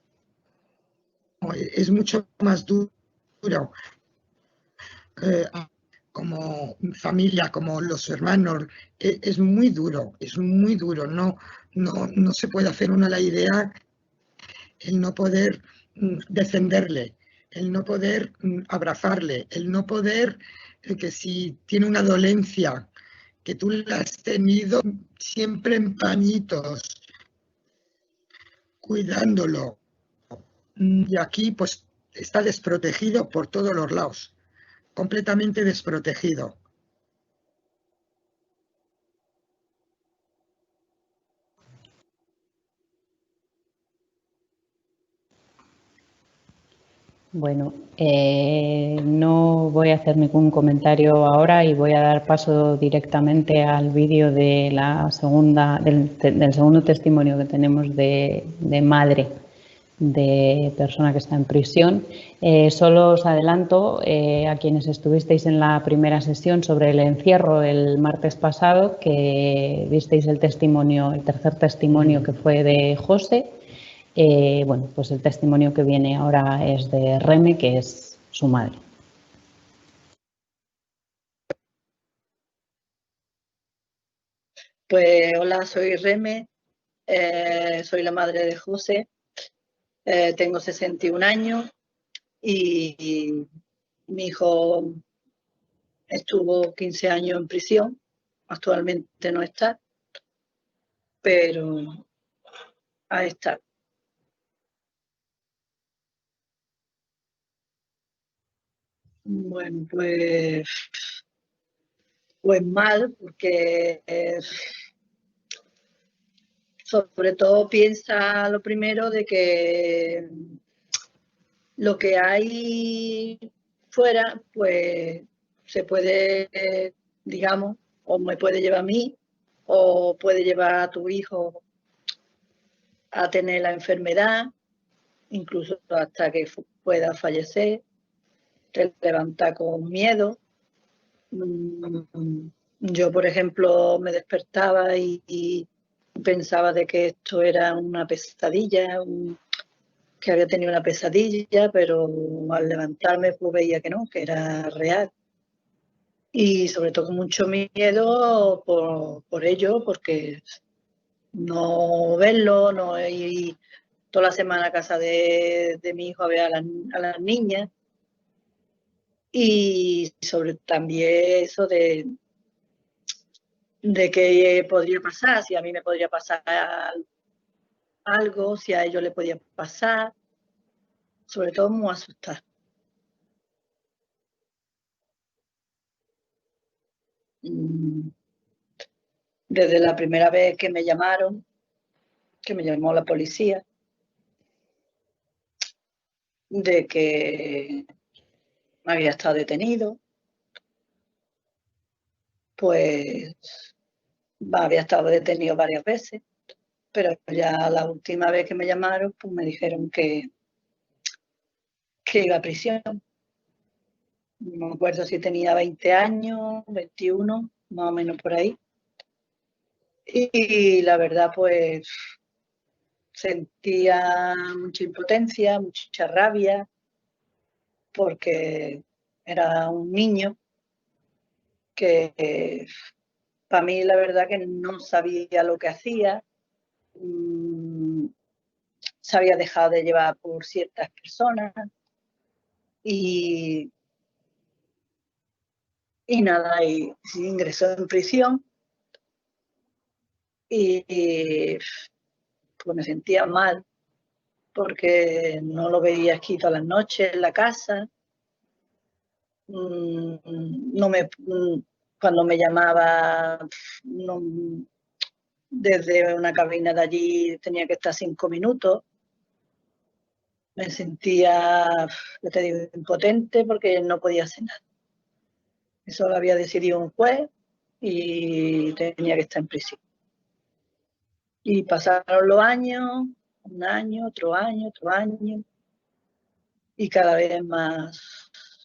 es mucho más duro. eh, como familia, como los hermanos, es muy duro, no se puede hacer una la idea el no poder defenderle, el no poder abrazarle, el no poder que si tiene una dolencia, que tú la has tenido siempre en pañitos, cuidándolo. Y aquí pues está desprotegido por todos los lados, completamente desprotegido. Bueno, no voy a hacer ningún comentario ahora y voy a dar paso directamente al vídeo de del segundo testimonio que tenemos de madre de persona que está en prisión. Solo os adelanto a quienes estuvisteis en la primera sesión sobre el encierro el martes pasado, que visteis el tercer testimonio, que fue de José. Bueno, pues el testimonio que viene ahora es de Reme, que es su madre. Pues hola, soy Reme, soy la madre de José, tengo 61 años y mi hijo estuvo 15 años en prisión, actualmente no está, pero ahí está. Bueno, pues mal, porque sobre todo piensa lo primero de que lo que hay fuera, pues se puede, digamos, o me puede llevar a mí, o puede llevar a tu hijo a tener la enfermedad, incluso hasta que pueda fallecer, te levanta con miedo. Yo, por ejemplo, me despertaba y pensaba de que esto era una pesadilla, que había tenido una pesadilla, pero al levantarme pues veía que no, que era real. Y sobre todo con mucho miedo por ello, porque no verlo, no ir toda la semana a casa de mi hijo a ver a las niñas. Y sobre también eso de qué podría pasar, si a mí me podría pasar algo, si a ellos le podía pasar, sobre todo muy asustada. Desde la primera vez que me llamaron, que me llamó la policía, de que había estado detenido, pues había estado detenido varias veces, pero ya la última vez que me llamaron, pues me dijeron que iba a prisión. No me acuerdo si tenía 20 años, 21, más o menos por ahí. Y la verdad, pues sentía mucha impotencia, mucha rabia, porque Era un niño que para mí la verdad que no sabía lo que hacía, se había dejado de llevar por ciertas personas y nada, y ingresó en prisión y pues me sentía mal porque no lo veía aquí todas las noches en la casa. No me, cuando me llamaba, no, desde una cabina de allí tenía que estar 5 minutos. Me sentía, ya te digo, impotente porque no podía hacer nada. Eso lo había decidido un juez y tenía que estar en prisión. Y pasaron los años, un año, otro año, otro año, y cada vez más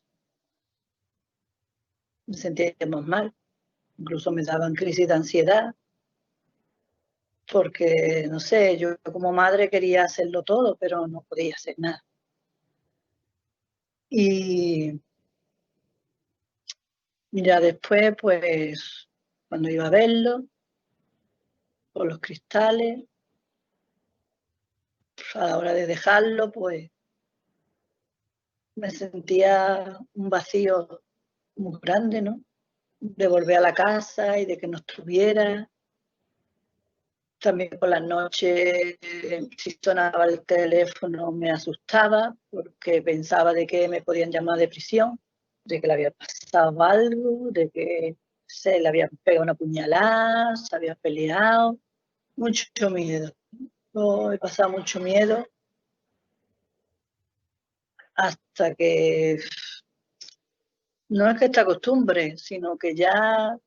me sentía más mal. Incluso me daban crisis de ansiedad, porque, no sé, yo como madre quería hacerlo todo, pero no podía hacer nada. Y mira, después, pues, cuando iba a verlo, por los cristales, a la hora de dejarlo, pues, me sentía un vacío muy grande, ¿no? De volver a la casa y de que no estuviera. También por las noches, si sonaba el teléfono, me asustaba porque pensaba de que me podían llamar de prisión, de que le había pasado algo, de que se le había pegado una puñalada, se había peleado. Mucho miedo. Yo he pasado mucho miedo hasta que no es que te acostumbres, sino que ya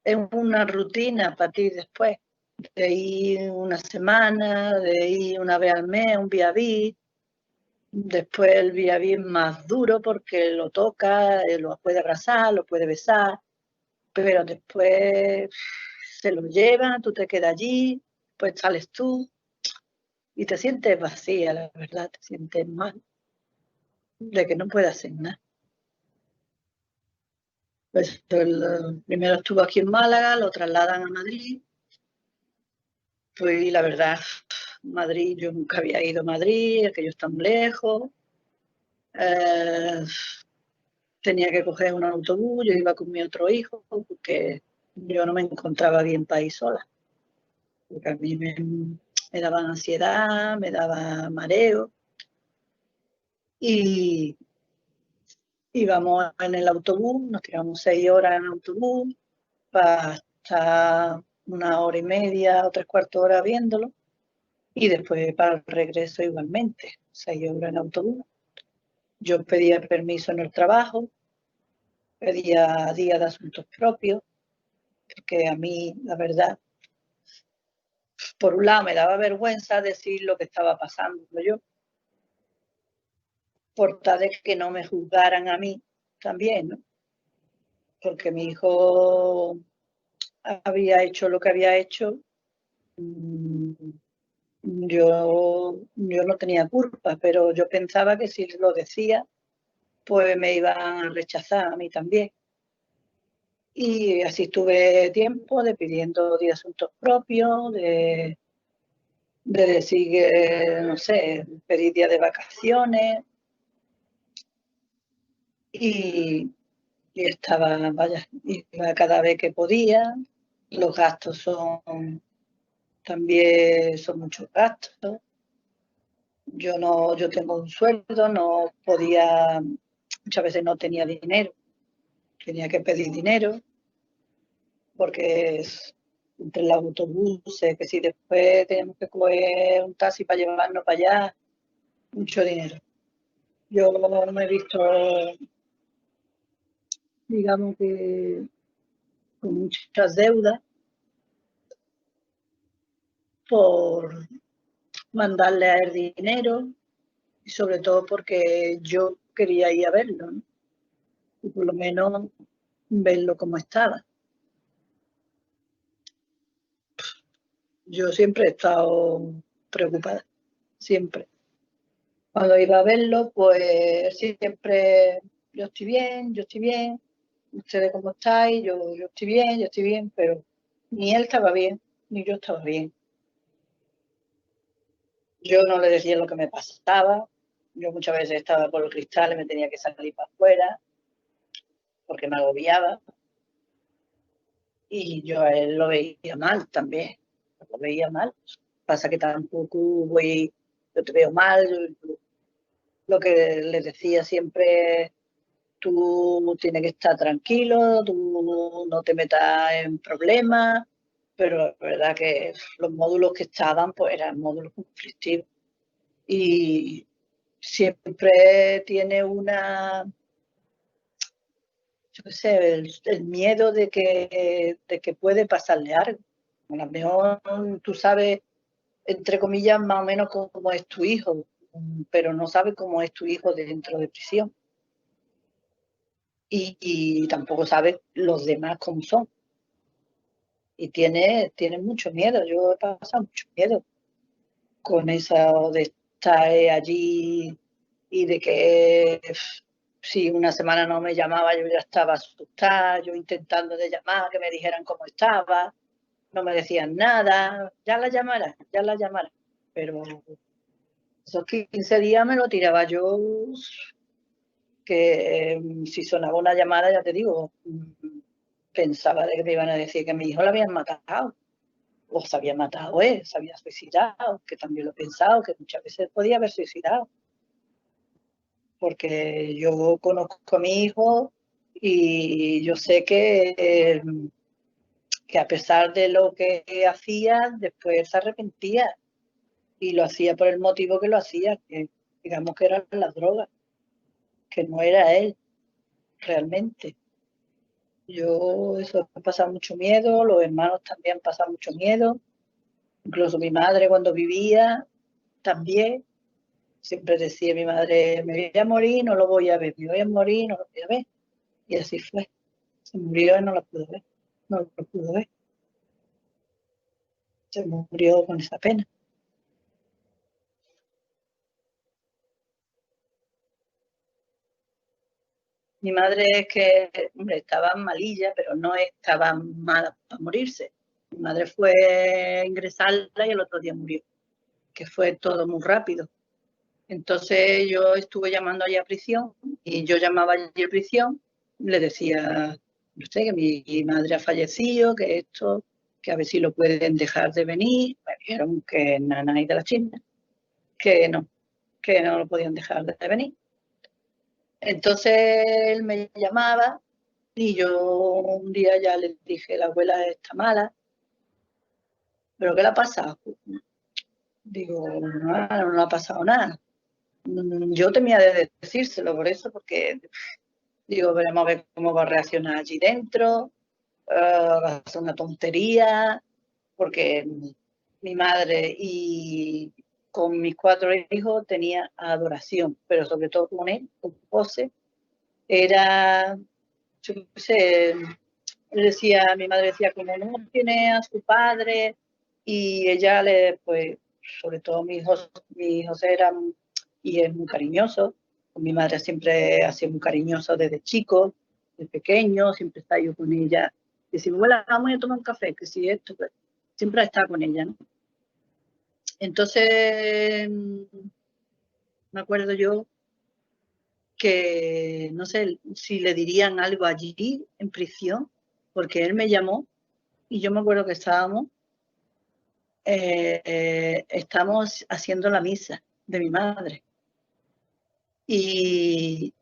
es una rutina para ti después. De ir una semana, de ir una vez al mes, un Viaví. Después el Viaví es más duro porque lo toca, lo puede abrazar, lo puede besar, pero después se lo llevan, tú te quedas allí, pues sales tú y te sientes vacía, la verdad, te sientes mal, de que no puedes hacer nada. Pues primero estuvo aquí en Málaga, lo trasladan a Madrid. Pues la verdad, Madrid, yo nunca había ido a Madrid, aquello es tan lejos. Tenía que coger un autobús, yo iba con mi otro hijo, porque yo no me encontraba bien para ir sola. Porque a mí me daba ansiedad, me daba mareo. Y íbamos en el autobús, nos tiramos 6 horas en el autobús, para estar 1 hora y media o 3/4 hora viéndolo. Y después para el regreso igualmente, 6 horas en autobús. Yo pedía permiso en el trabajo, pedía día de asuntos propios, porque a mí, la verdad, por un lado me daba vergüenza decir lo que estaba pasando yo, por tal de que no me juzgaran a mí también, ¿no? Porque mi hijo había hecho lo que había hecho, yo no tenía culpa, pero yo pensaba que si lo decía, pues me iban a rechazar a mí también. Y así estuve tiempo de pidiendo de asuntos propios, de decir que, no sé, pedir días de vacaciones y estaba, vaya, iba cada vez que podía. Los gastos también son muchos gastos. Yo tengo un sueldo, no podía, muchas veces no tenía dinero, tenía que pedir dinero porque entre los autobuses, que si después tenemos que coger un taxi para llevarnos para allá, mucho dinero. Yo me he visto, digamos que con muchas deudas por mandarle a él dinero y sobre todo porque yo quería ir a verlo, ¿no? Y por lo menos verlo como estaba. Yo siempre he estado preocupada, siempre. Cuando iba a verlo, pues siempre yo estoy bien, ustedes cómo estáis, yo estoy bien, pero ni él estaba bien, ni yo estaba bien. Yo no le decía lo que me pasaba, yo muchas veces estaba por los cristales, me tenía que salir para afuera, porque me agobiaba, y yo a él lo veía mal también, lo veía mal. Pasa que tampoco voy, yo te veo mal, lo que les decía siempre, tú tienes que estar tranquilo, tú no te metas en problemas, pero la verdad que los módulos que estaban pues eran módulos conflictivos y siempre tiene una, yo qué sé, el miedo de que puede pasarle algo. A lo mejor tú sabes, entre comillas, más o menos cómo es tu hijo, pero no sabes cómo es tu hijo dentro de prisión. Y tampoco sabes los demás cómo son. Y tiene mucho miedo. Yo he pasado mucho miedo con eso de estar allí y de que si una semana no me llamaba yo ya estaba asustada, yo intentando de llamar, que me dijeran cómo estaba, no me decían nada, ya la llamará. Pero esos 15 días me lo tiraba yo, que si sonaba una llamada, ya te digo, pensaba de que me iban a decir que mi hijo lo habían matado, o se había matado él, se había suicidado, que también lo he pensado, que muchas veces podía haber suicidado, porque yo conozco a mi hijo y yo sé que a pesar de lo que hacía, después se arrepentía y lo hacía por el motivo que lo hacía, que digamos que eran las drogas, que no era él realmente. Yo eso he pasado mucho miedo, los hermanos también han pasado mucho miedo, incluso mi madre cuando vivía también, siempre decía mi madre, me voy a morir, no lo voy a ver, me voy a morir, no lo voy a ver. Y así fue, se murió y no lo pudo ver, no lo pudo ver, se murió con esa pena. Mi madre es que, hombre, estaba malilla, pero no estaba mala para morirse. Mi madre fue a ingresarla y el otro día murió, que fue todo muy rápido. Entonces yo estuve llamando allí a prisión y yo llamaba allí a prisión, le decía, no sé, que mi madre ha fallecido, que esto, que a ver si lo pueden dejar de venir. Me dijeron que nanay de la China, que no lo podían dejar de venir. Entonces él me llamaba y yo un día ya le dije, la abuela está mala, ¿pero qué le ha pasado? Digo, no le ha pasado nada. Yo temía de decírselo por eso, porque digo, veremos a ver cómo va a reaccionar allí dentro, va a ser una tontería, porque mi madre y con mis 4 hijos tenía adoración, pero sobre todo con él, con José, era, yo qué sé, mi madre decía, como no tiene a su padre, y ella pues, sobre todo mi José era y es muy cariñoso. Con mi madre siempre ha sido muy cariñoso desde chico, de pequeño, siempre está yo con ella. Y si abuela, vamos a tomar un café, que si esto, pues, siempre está con ella, ¿no? Entonces, me acuerdo yo que no sé si le dirían algo allí en prisión, porque él me llamó y yo me acuerdo que estamos haciendo la misa de mi madre y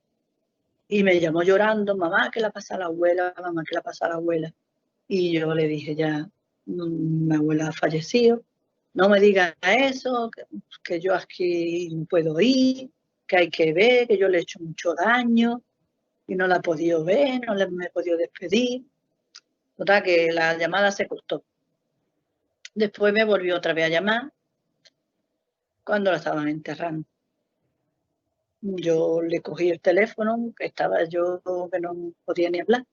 me llamó llorando, mamá, ¿qué le pasa a la abuela? Mamá, ¿qué le pasa a la abuela? Y yo le dije ya, mi abuela ha fallecido, no me digas eso, que yo aquí no puedo ir, que hay que ver, que yo le he hecho mucho daño y no la he podido ver, me he podido despedir. Total, que la llamada se cortó. Después me volvió otra vez a llamar cuando la estaban enterrando. Yo le cogí el teléfono, que estaba yo que no podía ni hablar.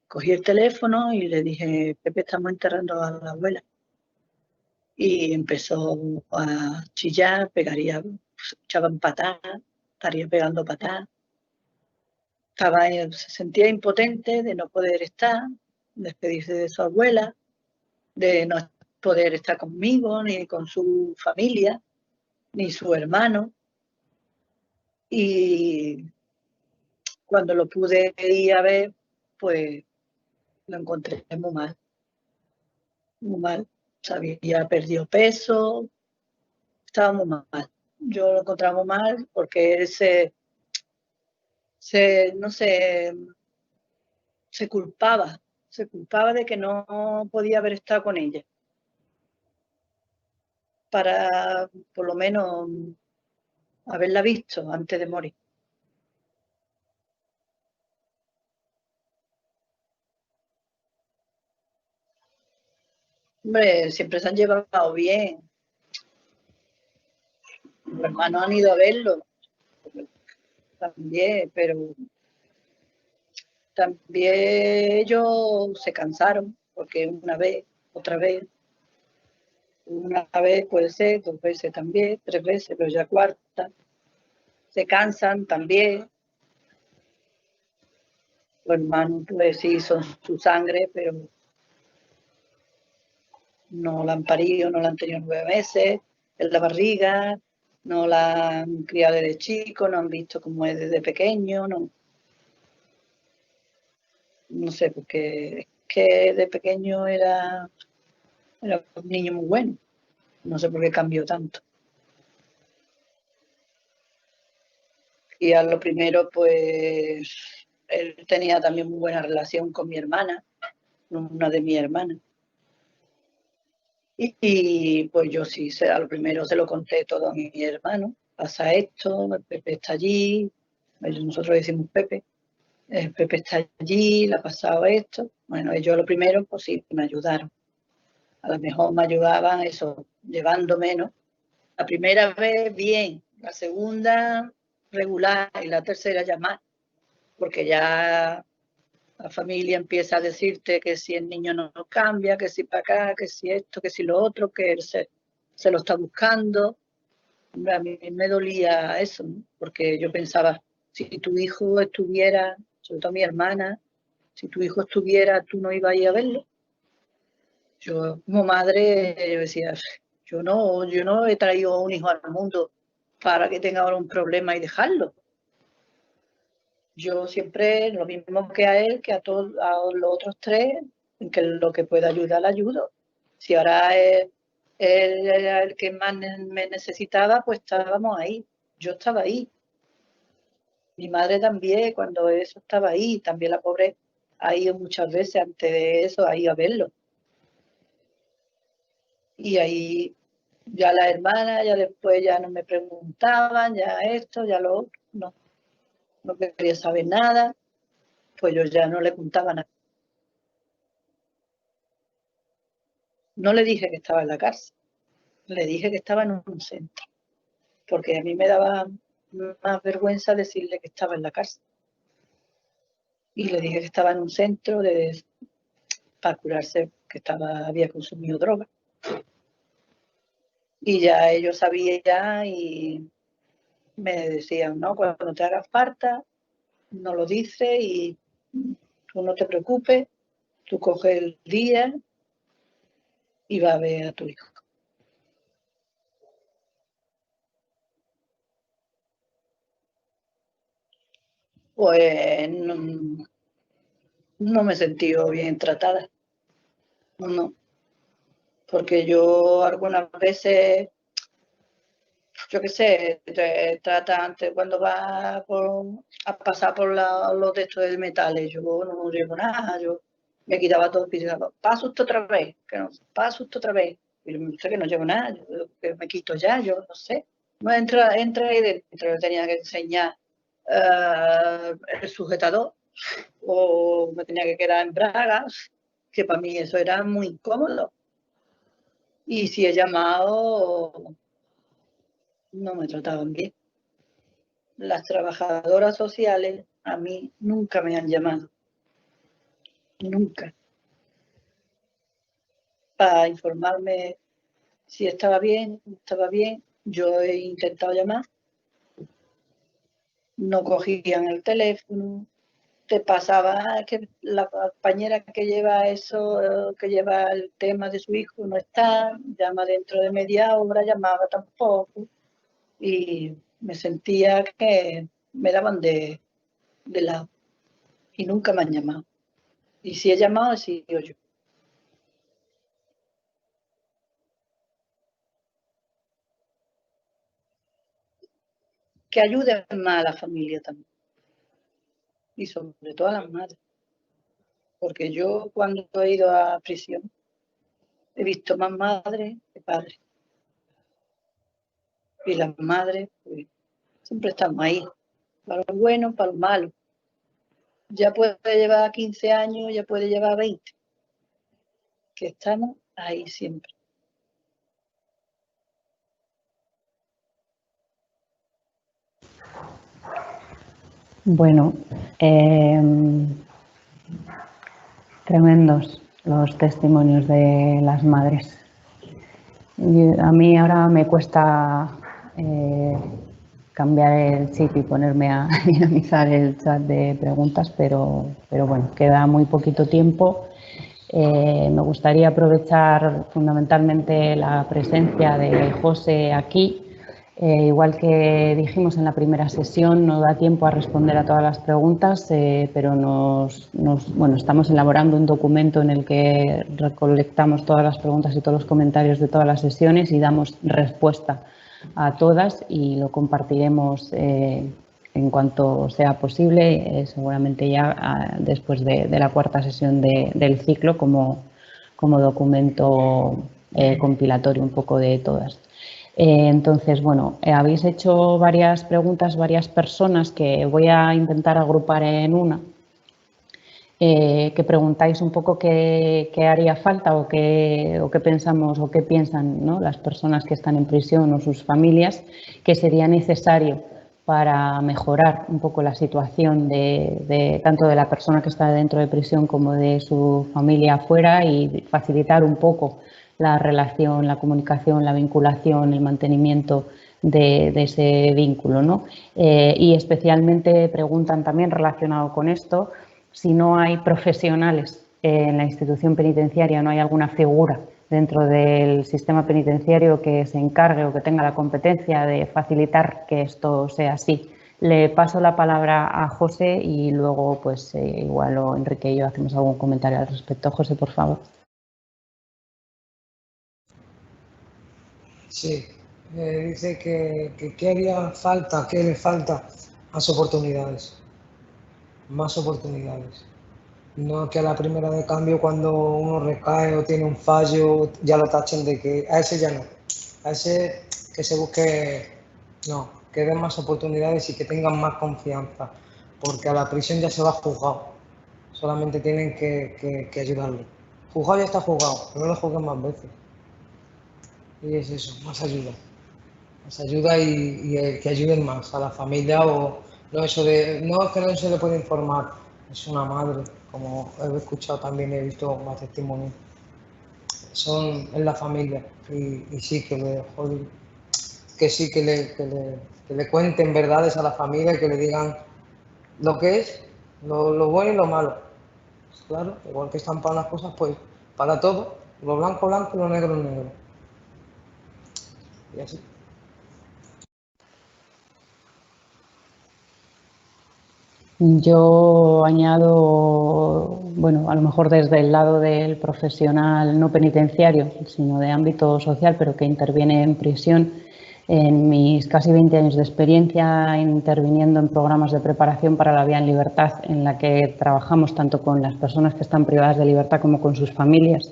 Cogí el teléfono y le dije, Pepe, estamos enterrando a la abuela. Y empezó a chillar, pegaría, echaban patadas, estaría pegando patadas. se sentía impotente de no poder estar, despedirse de su abuela, de no poder estar conmigo, ni con su familia, ni su hermano. Y cuando lo pude ir a ver, pues lo encontré muy mal. Muy mal. Había perdido peso, estaba muy mal. Yo lo encontraba muy mal porque él no sé, se culpaba de que no podía haber estado con ella. Para, por lo menos, haberla visto antes de morir. Hombre, siempre se han llevado bien. Los hermanos han ido a verlo también, pero también ellos se cansaron, porque una vez, otra vez, una vez puede ser, 2 veces también, 3 veces, pero ya cuarta. Se cansan también. Los hermanos, pues sí, son su sangre, pero no la han parido, no la han tenido 9 meses en la barriga, no la han criado desde chico, no han visto cómo es desde pequeño, no sé, porque es que de pequeño era un niño muy bueno. No sé por qué cambió tanto. Y a lo primero, pues, él tenía también muy buena relación con mi hermana, una de mis hermanas. Y pues yo sí, a lo primero se lo conté todo a mi hermano. Pasa esto, Pepe está allí, nosotros decimos Pepe. Pepe está allí, le ha pasado esto. Bueno, ellos lo primero, pues sí, me ayudaron. A lo mejor me ayudaban eso, llevándome, ¿no? La primera vez, bien. La segunda, regular. Y la tercera, ya más. Porque ya la familia empieza a decirte que si el niño no cambia, que si para acá, que si esto, que si lo otro, que él se lo está buscando. A mí me dolía eso, ¿no? Porque yo pensaba, si tu hijo estuviera, sobre todo mi hermana, si tu hijo estuviera, tú no ibas a ir a verlo. Yo como madre, yo decía, yo no he traído un hijo al mundo para que tenga ahora un problema y dejarlo. Yo siempre, lo mismo que a él, que a todos los otros 3, en que lo que pueda ayudar, le ayudo. Si ahora él era el que más me necesitaba, pues estábamos ahí. Yo estaba ahí. Mi madre también, cuando eso estaba ahí, también la pobre ha ido muchas veces antes de eso, ha ido a verlo. Y ahí ya las hermanas, ya después ya no me preguntaban, ya esto, ya lo otro, no quería saber nada, pues yo ya no le contaba nada. No le dije que estaba en la cárcel, le dije que estaba en un centro, porque a mí me daba más vergüenza decirle que estaba en la cárcel. Y le dije que estaba en un centro para curarse, que había consumido droga. Y ya ellos sabían y me decían, no, cuando te haga falta, no lo dices y tú no te preocupes, tú coges el día y vas a ver a tu hijo. Pues no me he sentido bien tratada. No, porque yo algunas veces, yo qué sé, te trata antes cuando vas a pasar por los de estos de metales, yo no llevo nada, yo me quitaba todo y pensaba, paso usted otra vez, que no, paso usted otra vez. Y yo sé que no llevo nada, yo que me quito ya, yo no sé. No entra ahí dentro, yo tenía que enseñar el sujetador o me tenía que quedar en bragas, que para mí eso era muy incómodo. Y si he llamado, no me trataban bien. Las trabajadoras sociales a mí nunca me han llamado. Nunca. Para informarme si estaba bien, no estaba bien. Yo he intentado llamar. No cogían el teléfono. te pasaba que la compañera que lleva eso, que lleva el tema de su hijo no está, llama dentro de media hora, llamaba tampoco, y me sentía que me daban de lado y nunca me han llamado. Y si he llamado, he sido yo. Que ayuden más a la familia también. Y sobre todo a las madres. Porque yo cuando he ido a prisión he visto más madres que padres. Y las madres, pues, siempre estamos ahí. Para lo bueno, para lo malo. Ya puede llevar 15 años, ya puede llevar 20. Que estamos ahí siempre. Bueno, tremendos los testimonios de las madres. A mí ahora me cuesta cambiar el chip y ponerme a dinamizar el chat de preguntas, pero bueno, queda muy poquito tiempo. Me gustaría aprovechar fundamentalmente la presencia de José aquí. Igual que dijimos en la primera sesión, no da tiempo a responder a todas las preguntas, pero bueno, estamos elaborando un documento en el que recolectamos todas las preguntas y todos los comentarios de todas las sesiones y damos respuesta a todas y lo compartiremos en cuanto sea posible, seguramente ya después de la cuarta sesión del ciclo como documento compilatorio un poco de todas. Entonces, bueno, habéis hecho varias preguntas, varias personas que voy a intentar agrupar en una, que preguntáis un poco qué haría falta o qué pensamos o qué piensan, ¿no?, las personas que están en prisión o sus familias, que sería necesario para mejorar un poco la situación tanto de la persona que está dentro de prisión como de su familia afuera y facilitar un poco la relación, la comunicación, la vinculación, el mantenimiento de ese vínculo, ¿no? Y especialmente preguntan también relacionado con esto si no hay profesionales en la institución penitenciaria, no hay alguna figura dentro del sistema penitenciario que se encargue o que tenga la competencia de facilitar que esto sea así. Le paso la palabra a José y luego, pues, igual o Enrique y yo hacemos algún comentario al respecto. José, por favor. Sí, dice que qué haría falta, qué le falta, más oportunidades. Más oportunidades. No que a la primera de cambio, cuando uno recae o tiene un fallo, ya lo tachen de que a ese ya no. A ese que se busque, no, que den más oportunidades y que tengan más confianza. Porque a la prisión ya se va juzgado. Solamente tienen que ayudarle. Juzgado ya está juzgado, no lo juzguen más veces. Y es eso, más ayuda. Más ayuda y que ayuden más a la familia o no eso de, no es que no se le puede informar, es una madre, como he escuchado también, he visto más testimonios. Es la familia y sí que le cuenten verdades a la familia y que le digan lo que es, lo bueno y lo malo. Pues claro, igual que están para las cosas, pues para todo, lo blanco blanco y lo negro negro. Y así. Yo añado, bueno, a lo mejor desde el lado del profesional no penitenciario, sino de ámbito social, pero que interviene en prisión. En mis casi 20 años de experiencia interviniendo en programas de preparación para la vía en libertad, en la que trabajamos tanto con las personas que están privadas de libertad como con sus familias.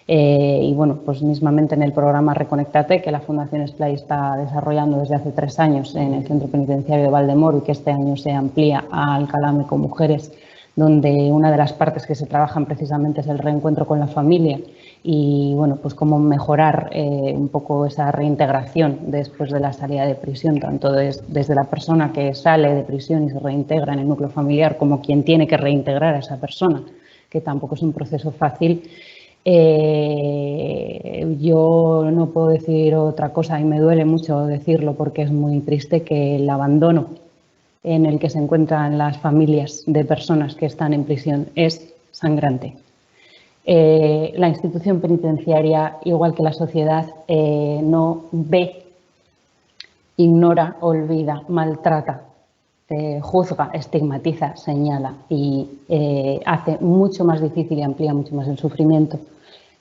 Y bueno, pues mismamente en el programa Reconectate, que la Fundación Splay está desarrollando desde hace 3 años en el Centro Penitenciario de Valdemoro y que este año se amplía a Alcalá con mujeres, donde una de las partes que se trabajan precisamente es el reencuentro con la familia y bueno, pues cómo mejorar un poco esa reintegración después de la salida de prisión, tanto desde la persona que sale de prisión y se reintegra en el núcleo familiar como quien tiene que reintegrar a esa persona, que tampoco es un proceso fácil. Yo no puedo decir otra cosa y me duele mucho decirlo porque es muy triste, que el abandono en el que se encuentran las familias de personas que están en prisión es sangrante. La institución penitenciaria, igual que la sociedad, no ve, ignora, olvida, maltrata, juzga, estigmatiza, señala y hace mucho más difícil y amplía mucho más el sufrimiento,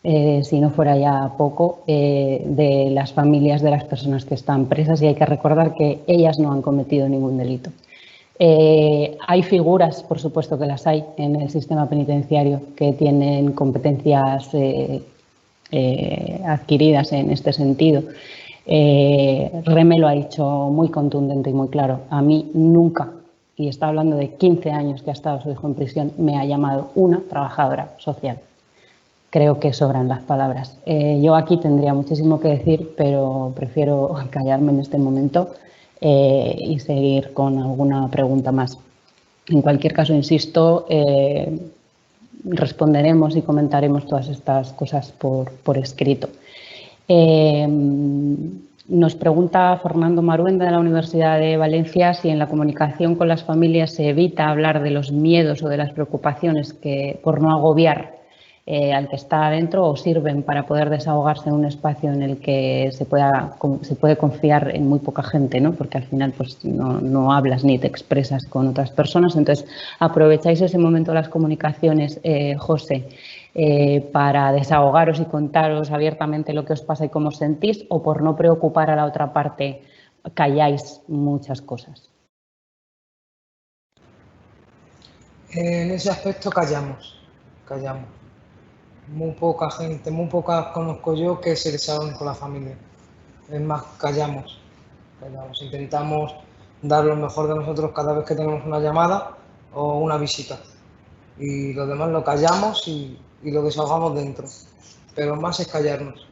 si no fuera ya poco, de las familias de las personas que están presas, y hay que recordar que ellas no han cometido ningún delito. Hay figuras, por supuesto que las hay, en el sistema penitenciario que tienen competencias adquiridas en este sentido. Reme lo ha dicho muy contundente y muy claro. A mí nunca, y está hablando de 15 años que ha estado su hijo en prisión, me ha llamado una trabajadora social. Creo que sobran las palabras. Yo aquí tendría muchísimo que decir, pero prefiero callarme en este momento y seguir con alguna pregunta más. En cualquier caso, insisto, responderemos y comentaremos todas estas cosas por escrito. Nos pregunta Fernando Maruenda de la Universidad de Valencia si en la comunicación con las familias se evita hablar de los miedos o de las preocupaciones que, por no agobiar al que está adentro, o sirven para poder desahogarse en un espacio en el que se puede confiar en muy poca gente, ¿no? Porque al final pues, no hablas ni te expresas con otras personas. Entonces, aprovecháis ese momento de las comunicaciones, José, para desahogaros y contaros abiertamente lo que os pasa y cómo os sentís, o por no preocupar a la otra parte calláis muchas cosas. En ese aspecto callamos. Muy poca gente, muy pocas conozco yo que se desahoguen con la familia. Es más, callamos. Intentamos dar lo mejor de nosotros cada vez que tenemos una llamada o una visita. Y lo demás lo callamos y lo desahogamos dentro. Pero más es callarnos.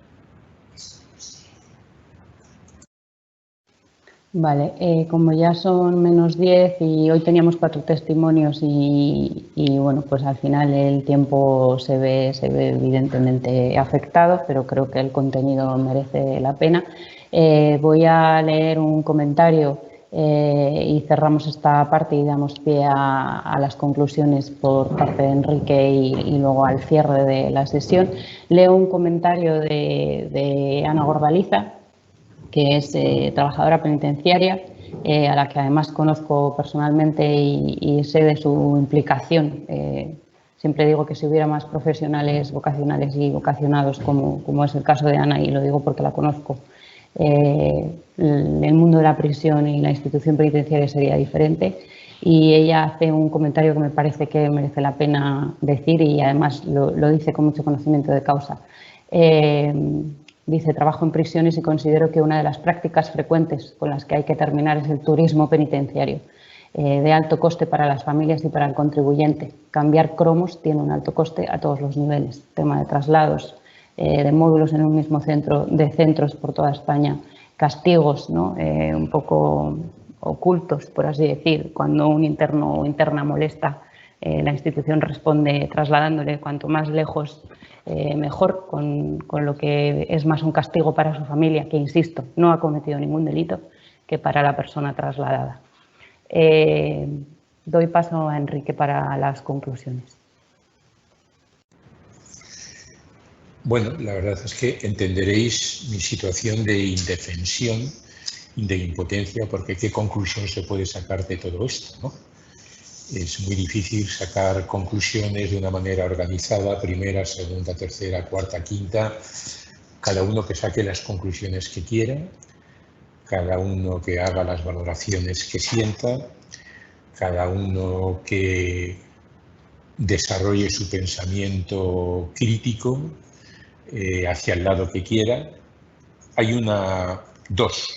Vale, como ya son -10 y hoy teníamos 4 testimonios y bueno, pues al final el tiempo se ve evidentemente afectado, pero creo que el contenido merece la pena. Voy a leer un comentario y cerramos esta parte y damos pie a las conclusiones por parte de Enrique y luego al cierre de la sesión. Leo un comentario de Ana Gordaliza, que es trabajadora penitenciaria, a la que además conozco personalmente y sé de su implicación. Siempre digo que si hubiera más profesionales vocacionales y vocacionados, como es el caso de Ana, y lo digo porque la conozco, el mundo de la prisión y la institución penitenciaria sería diferente. Y ella hace un comentario que me parece que merece la pena decir, y además lo dice con mucho conocimiento de causa. Dice: trabajo en prisiones y considero que una de las prácticas frecuentes con las que hay que terminar es el turismo penitenciario, de alto coste para las familias y para el contribuyente. Cambiar cromos tiene un alto coste a todos los niveles. Tema de traslados, de módulos en un mismo centro, de centros por toda España, castigos, ¿no? Un poco ocultos, por así decir. Cuando un interno o interna molesta, la institución responde trasladándole cuanto más lejos mejor, con lo que es más un castigo para su familia, que insisto, no ha cometido ningún delito, que para la persona trasladada. Doy paso a Enrique para las conclusiones. Bueno, la verdad es que entenderéis mi situación de indefensión, de impotencia, porque ¿qué conclusión se puede sacar de todo esto, ¿no? Es muy difícil sacar conclusiones de una manera organizada, primera, segunda, tercera, cuarta, quinta, cada uno que saque las conclusiones que quiera, cada uno que haga las valoraciones que sienta, cada uno que desarrolle su pensamiento crítico hacia el lado que quiera. Hay dos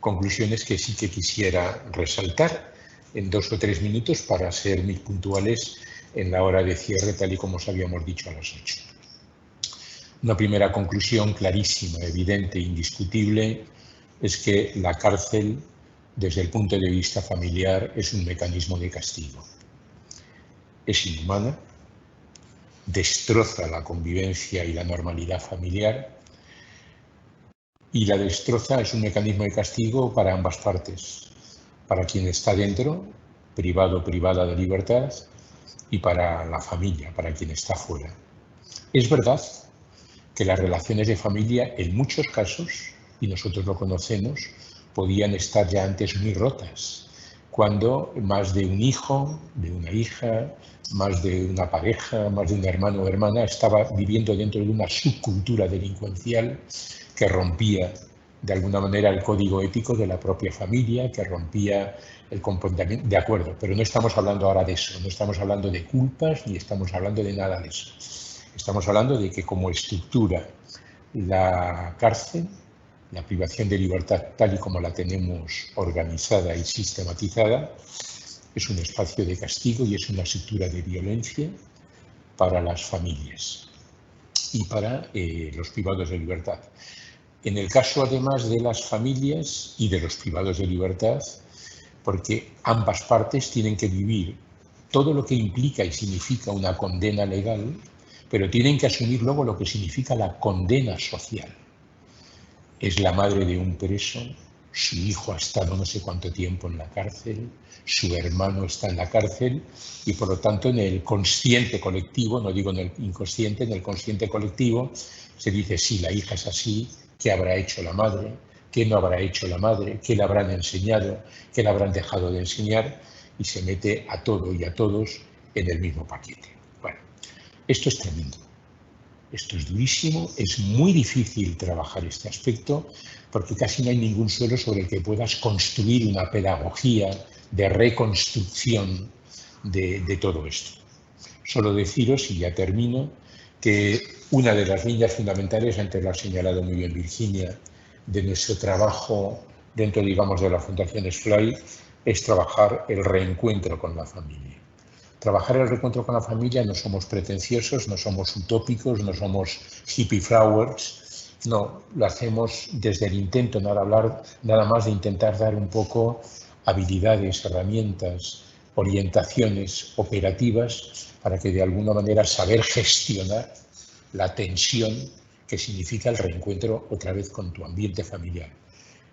conclusiones que sí que quisiera resaltar en 2 o 3 minutos para ser muy puntuales en la hora de cierre, tal y como os habíamos dicho a las 8. Una primera conclusión clarísima, evidente e indiscutible es que la cárcel, desde el punto de vista familiar, es un mecanismo de castigo. Es inhumana, destroza la convivencia y la normalidad familiar, y la destroza, es un mecanismo de castigo para ambas partes, para quien está dentro, privado o privada de libertad, y para la familia, para quien está fuera. Es verdad que las relaciones de familia, en muchos casos, y nosotros lo conocemos, podían estar ya antes muy rotas, cuando más de un hijo, de una hija, más de una pareja, más de un hermano o hermana estaba viviendo dentro de una subcultura delincuencial que rompía de alguna manera el código ético de la propia familia, que rompía el comportamiento. De acuerdo, pero no estamos hablando ahora de eso, no estamos hablando de culpas ni estamos hablando de nada de eso. Estamos hablando de que como estructura la cárcel, la privación de libertad tal y como la tenemos organizada y sistematizada, es un espacio de castigo y es una estructura de violencia para las familias y para los privados de libertad. En el caso, además, de las familias y de los privados de libertad, porque ambas partes tienen que vivir todo lo que implica y significa una condena legal, pero tienen que asumir luego lo que significa la condena social. Es la madre de un preso, su hijo ha estado no sé cuánto tiempo en la cárcel, su hermano está en la cárcel y por lo tanto en el consciente colectivo, no digo en el inconsciente, en el consciente colectivo se dice sí, la hija es así, ¿qué habrá hecho la madre? ¿Qué no habrá hecho la madre? ¿Qué le habrán enseñado? ¿Qué le habrán dejado de enseñar? Y se mete a todo y a todos en el mismo paquete. Bueno, esto es tremendo. Esto es durísimo, es muy difícil trabajar este aspecto porque casi no hay ningún suelo sobre el que puedas construir una pedagogía de reconstrucción de todo esto. Solo deciros, y ya termino, que una de las líneas fundamentales, antes lo ha señalado muy bien Virginia, de nuestro trabajo dentro, digamos, de la Fundación SFLY, es trabajar el reencuentro con la familia. Trabajar el reencuentro con la familia no somos pretenciosos, no somos utópicos, no somos hippie flowers, no, lo hacemos desde el intento, nada más de intentar dar un poco habilidades, herramientas, orientaciones operativas para que de alguna manera saber gestionar la tensión que significa el reencuentro otra vez con tu ambiente familiar.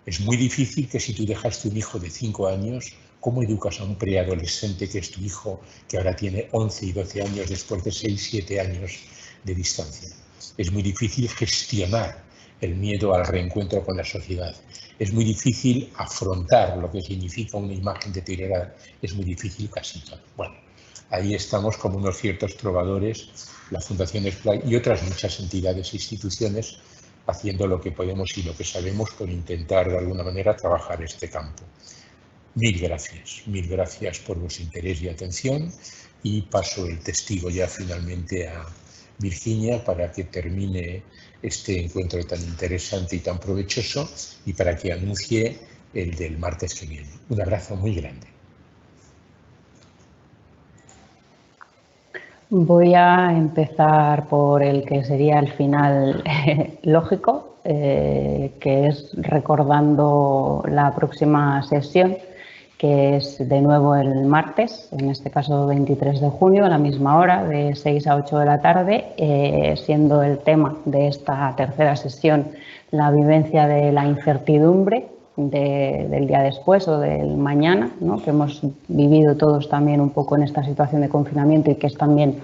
Es muy difícil que si tú dejaste un hijo de 5 años, ¿cómo educas a un preadolescente que es tu hijo, que ahora tiene 11 y 12 años después de 6, 7 años de distancia? Es muy difícil gestionar el miedo al reencuentro con la sociedad. Es muy difícil afrontar lo que significa una imagen deteriorada. Es muy difícil casi todo. Bueno, ahí estamos como unos ciertos trovadores, la Fundación SFLY y otras muchas entidades e instituciones haciendo lo que podemos y lo que sabemos por intentar de alguna manera trabajar este campo. Mil gracias por vuestro interés y atención y paso el testigo ya finalmente a Virginia para que termine este encuentro tan interesante y tan provechoso y para que anuncie el del martes que viene. Un abrazo muy grande. Voy a empezar por el que sería el final lógico, que es recordando la próxima sesión, que es de nuevo el martes, en este caso 23 de junio, a la misma hora, de 6 a 8 de la tarde, siendo el tema de esta tercera sesión la vivencia de la incertidumbre del día después o del mañana, ¿no? Que hemos vivido todos también un poco en esta situación de confinamiento y que es también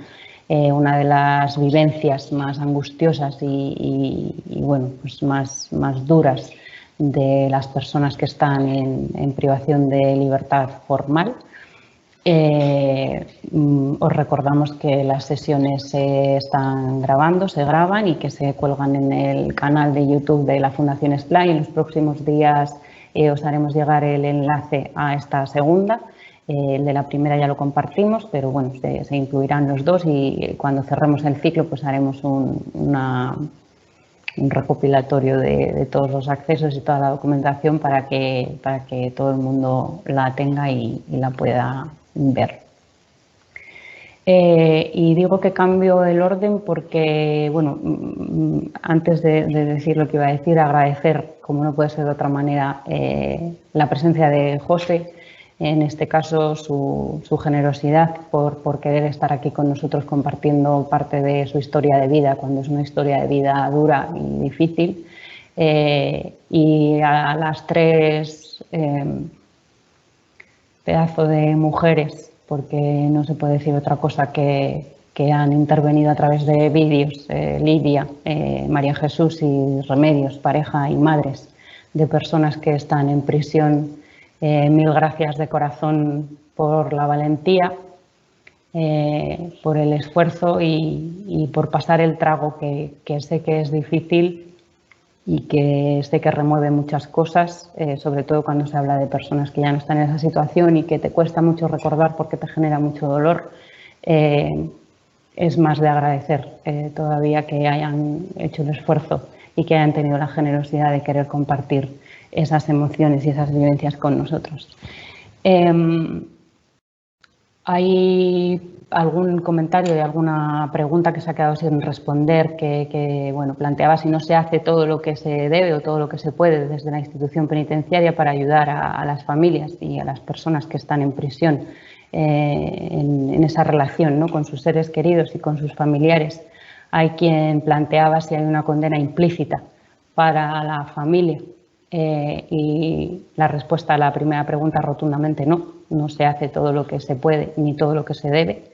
una de las vivencias más angustiosas y bueno, pues más duras de las personas que están en privación de libertad formal. Os recordamos que las sesiones se están grabando, se graban y que se cuelgan en el canal de YouTube de la Fundación SFLY. En los próximos días os haremos llegar el enlace a esta segunda. El de la primera ya lo compartimos, pero bueno, se incluirán los dos y cuando cerremos el ciclo pues haremos un recopilatorio de todos los accesos y toda la documentación para que todo el mundo la tenga y la pueda ver. Y digo que cambio el orden porque, bueno, antes de decir lo que iba a decir, agradecer, como no puede ser de otra manera, la presencia de José, en este caso su generosidad por querer estar aquí con nosotros compartiendo parte de su historia de vida, cuando es una historia de vida dura y difícil. Y a las tres pedazo de mujeres, porque no se puede decir otra cosa, que han intervenido a través de vídeos, Lidia, María Jesús y Remedios, pareja y madres de personas que están en prisión. Mil gracias de corazón por la valentía, por el esfuerzo y por pasar el trago, que sé que es difícil y que sé que remueve muchas cosas, sobre todo cuando se habla de personas que ya no están en esa situación y que te cuesta mucho recordar porque te genera mucho dolor. Es más de agradecer todavía que hayan hecho el esfuerzo y que hayan tenido la generosidad de querer compartir esas emociones y esas vivencias con nosotros. Hay algún comentario y alguna pregunta que se ha quedado sin responder, que bueno, planteaba si no se hace todo lo que se debe o todo lo que se puede desde la institución penitenciaria para ayudar a las familias y a las personas que están en prisión en esa relación, ¿no?, con sus seres queridos y con sus familiares. Hay quien planteaba si hay una condena implícita para la familia. Y la respuesta a la primera pregunta, rotundamente no. No se hace todo lo que se puede ni todo lo que se debe,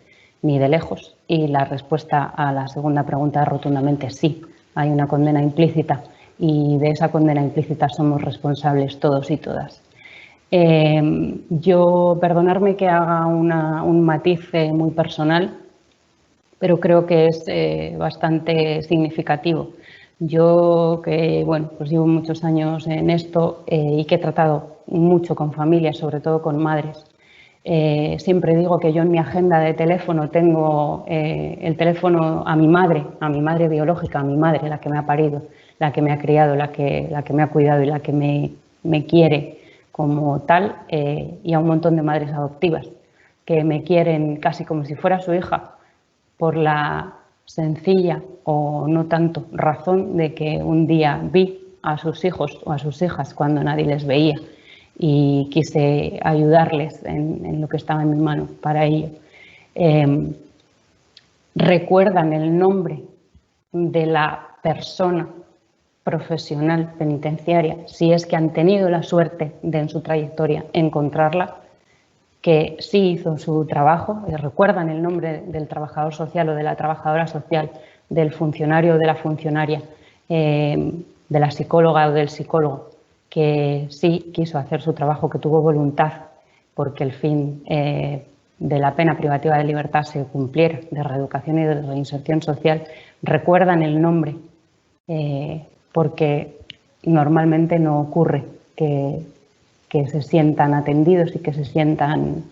ni de lejos. Y la respuesta a la segunda pregunta, rotundamente sí. Hay una condena implícita y de esa condena implícita somos responsables todos y todas. Yo, perdonadme que haga un matiz muy personal, pero creo que es bastante significativo. Yo, que bueno, pues llevo muchos años en esto y que he tratado mucho con familias, sobre todo con madres, siempre digo que yo en mi agenda de teléfono tengo el teléfono a mi madre biológica, a mi madre, la que me ha parido, la que me ha criado, la que me ha cuidado y la que me quiere como tal, y a un montón de madres adoptivas que me quieren casi como si fuera su hija, por la sencilla o no tanto razón de que un día vi a sus hijos o a sus hijas cuando nadie les veía y quise ayudarles en lo que estaba en mi mano para ello. Recuerdan el nombre de la persona profesional penitenciaria, si es que han tenido la suerte de en su trayectoria encontrarla, que sí hizo su trabajo. Recuerdan el nombre del trabajador social o de la trabajadora social, del funcionario o de la funcionaria, de la psicóloga o del psicólogo, que sí quiso hacer su trabajo, que tuvo voluntad porque el fin de la pena privativa de libertad se cumpliera, de reeducación y de reinserción social. Recuerdan el nombre porque normalmente no ocurre que se sientan atendidos y que se sientan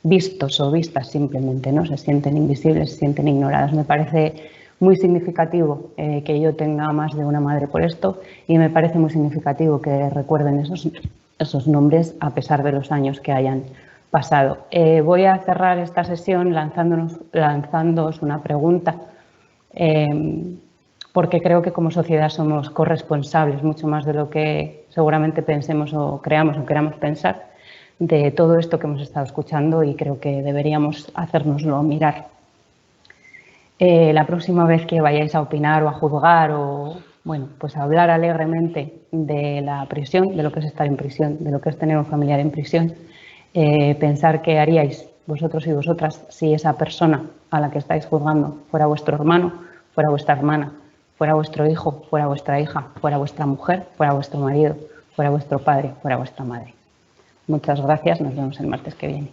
vistos o vistas simplemente, ¿no? Se sienten invisibles, se sienten ignoradas. Me parece muy significativo que yo tenga más de una madre por esto y me parece muy significativo que recuerden esos nombres a pesar de los años que hayan pasado. Voy a cerrar esta sesión lanzándoos una pregunta, porque creo que como sociedad somos corresponsables, mucho más de lo que seguramente pensemos o creamos o queramos pensar, de todo esto que hemos estado escuchando, y creo que deberíamos hacérnoslo mirar. La próxima vez que vayáis a opinar o a juzgar o bueno, pues a hablar alegremente de la prisión, de lo que es estar en prisión, de lo que es tener un familiar en prisión, pensar qué haríais vosotros y vosotras si esa persona a la que estáis juzgando fuera vuestro hermano, fuera vuestra hermana, fuera vuestro hijo, fuera vuestra hija, fuera vuestra mujer, fuera vuestro marido, fuera vuestro padre, fuera vuestra madre. Muchas gracias, nos vemos el martes que viene.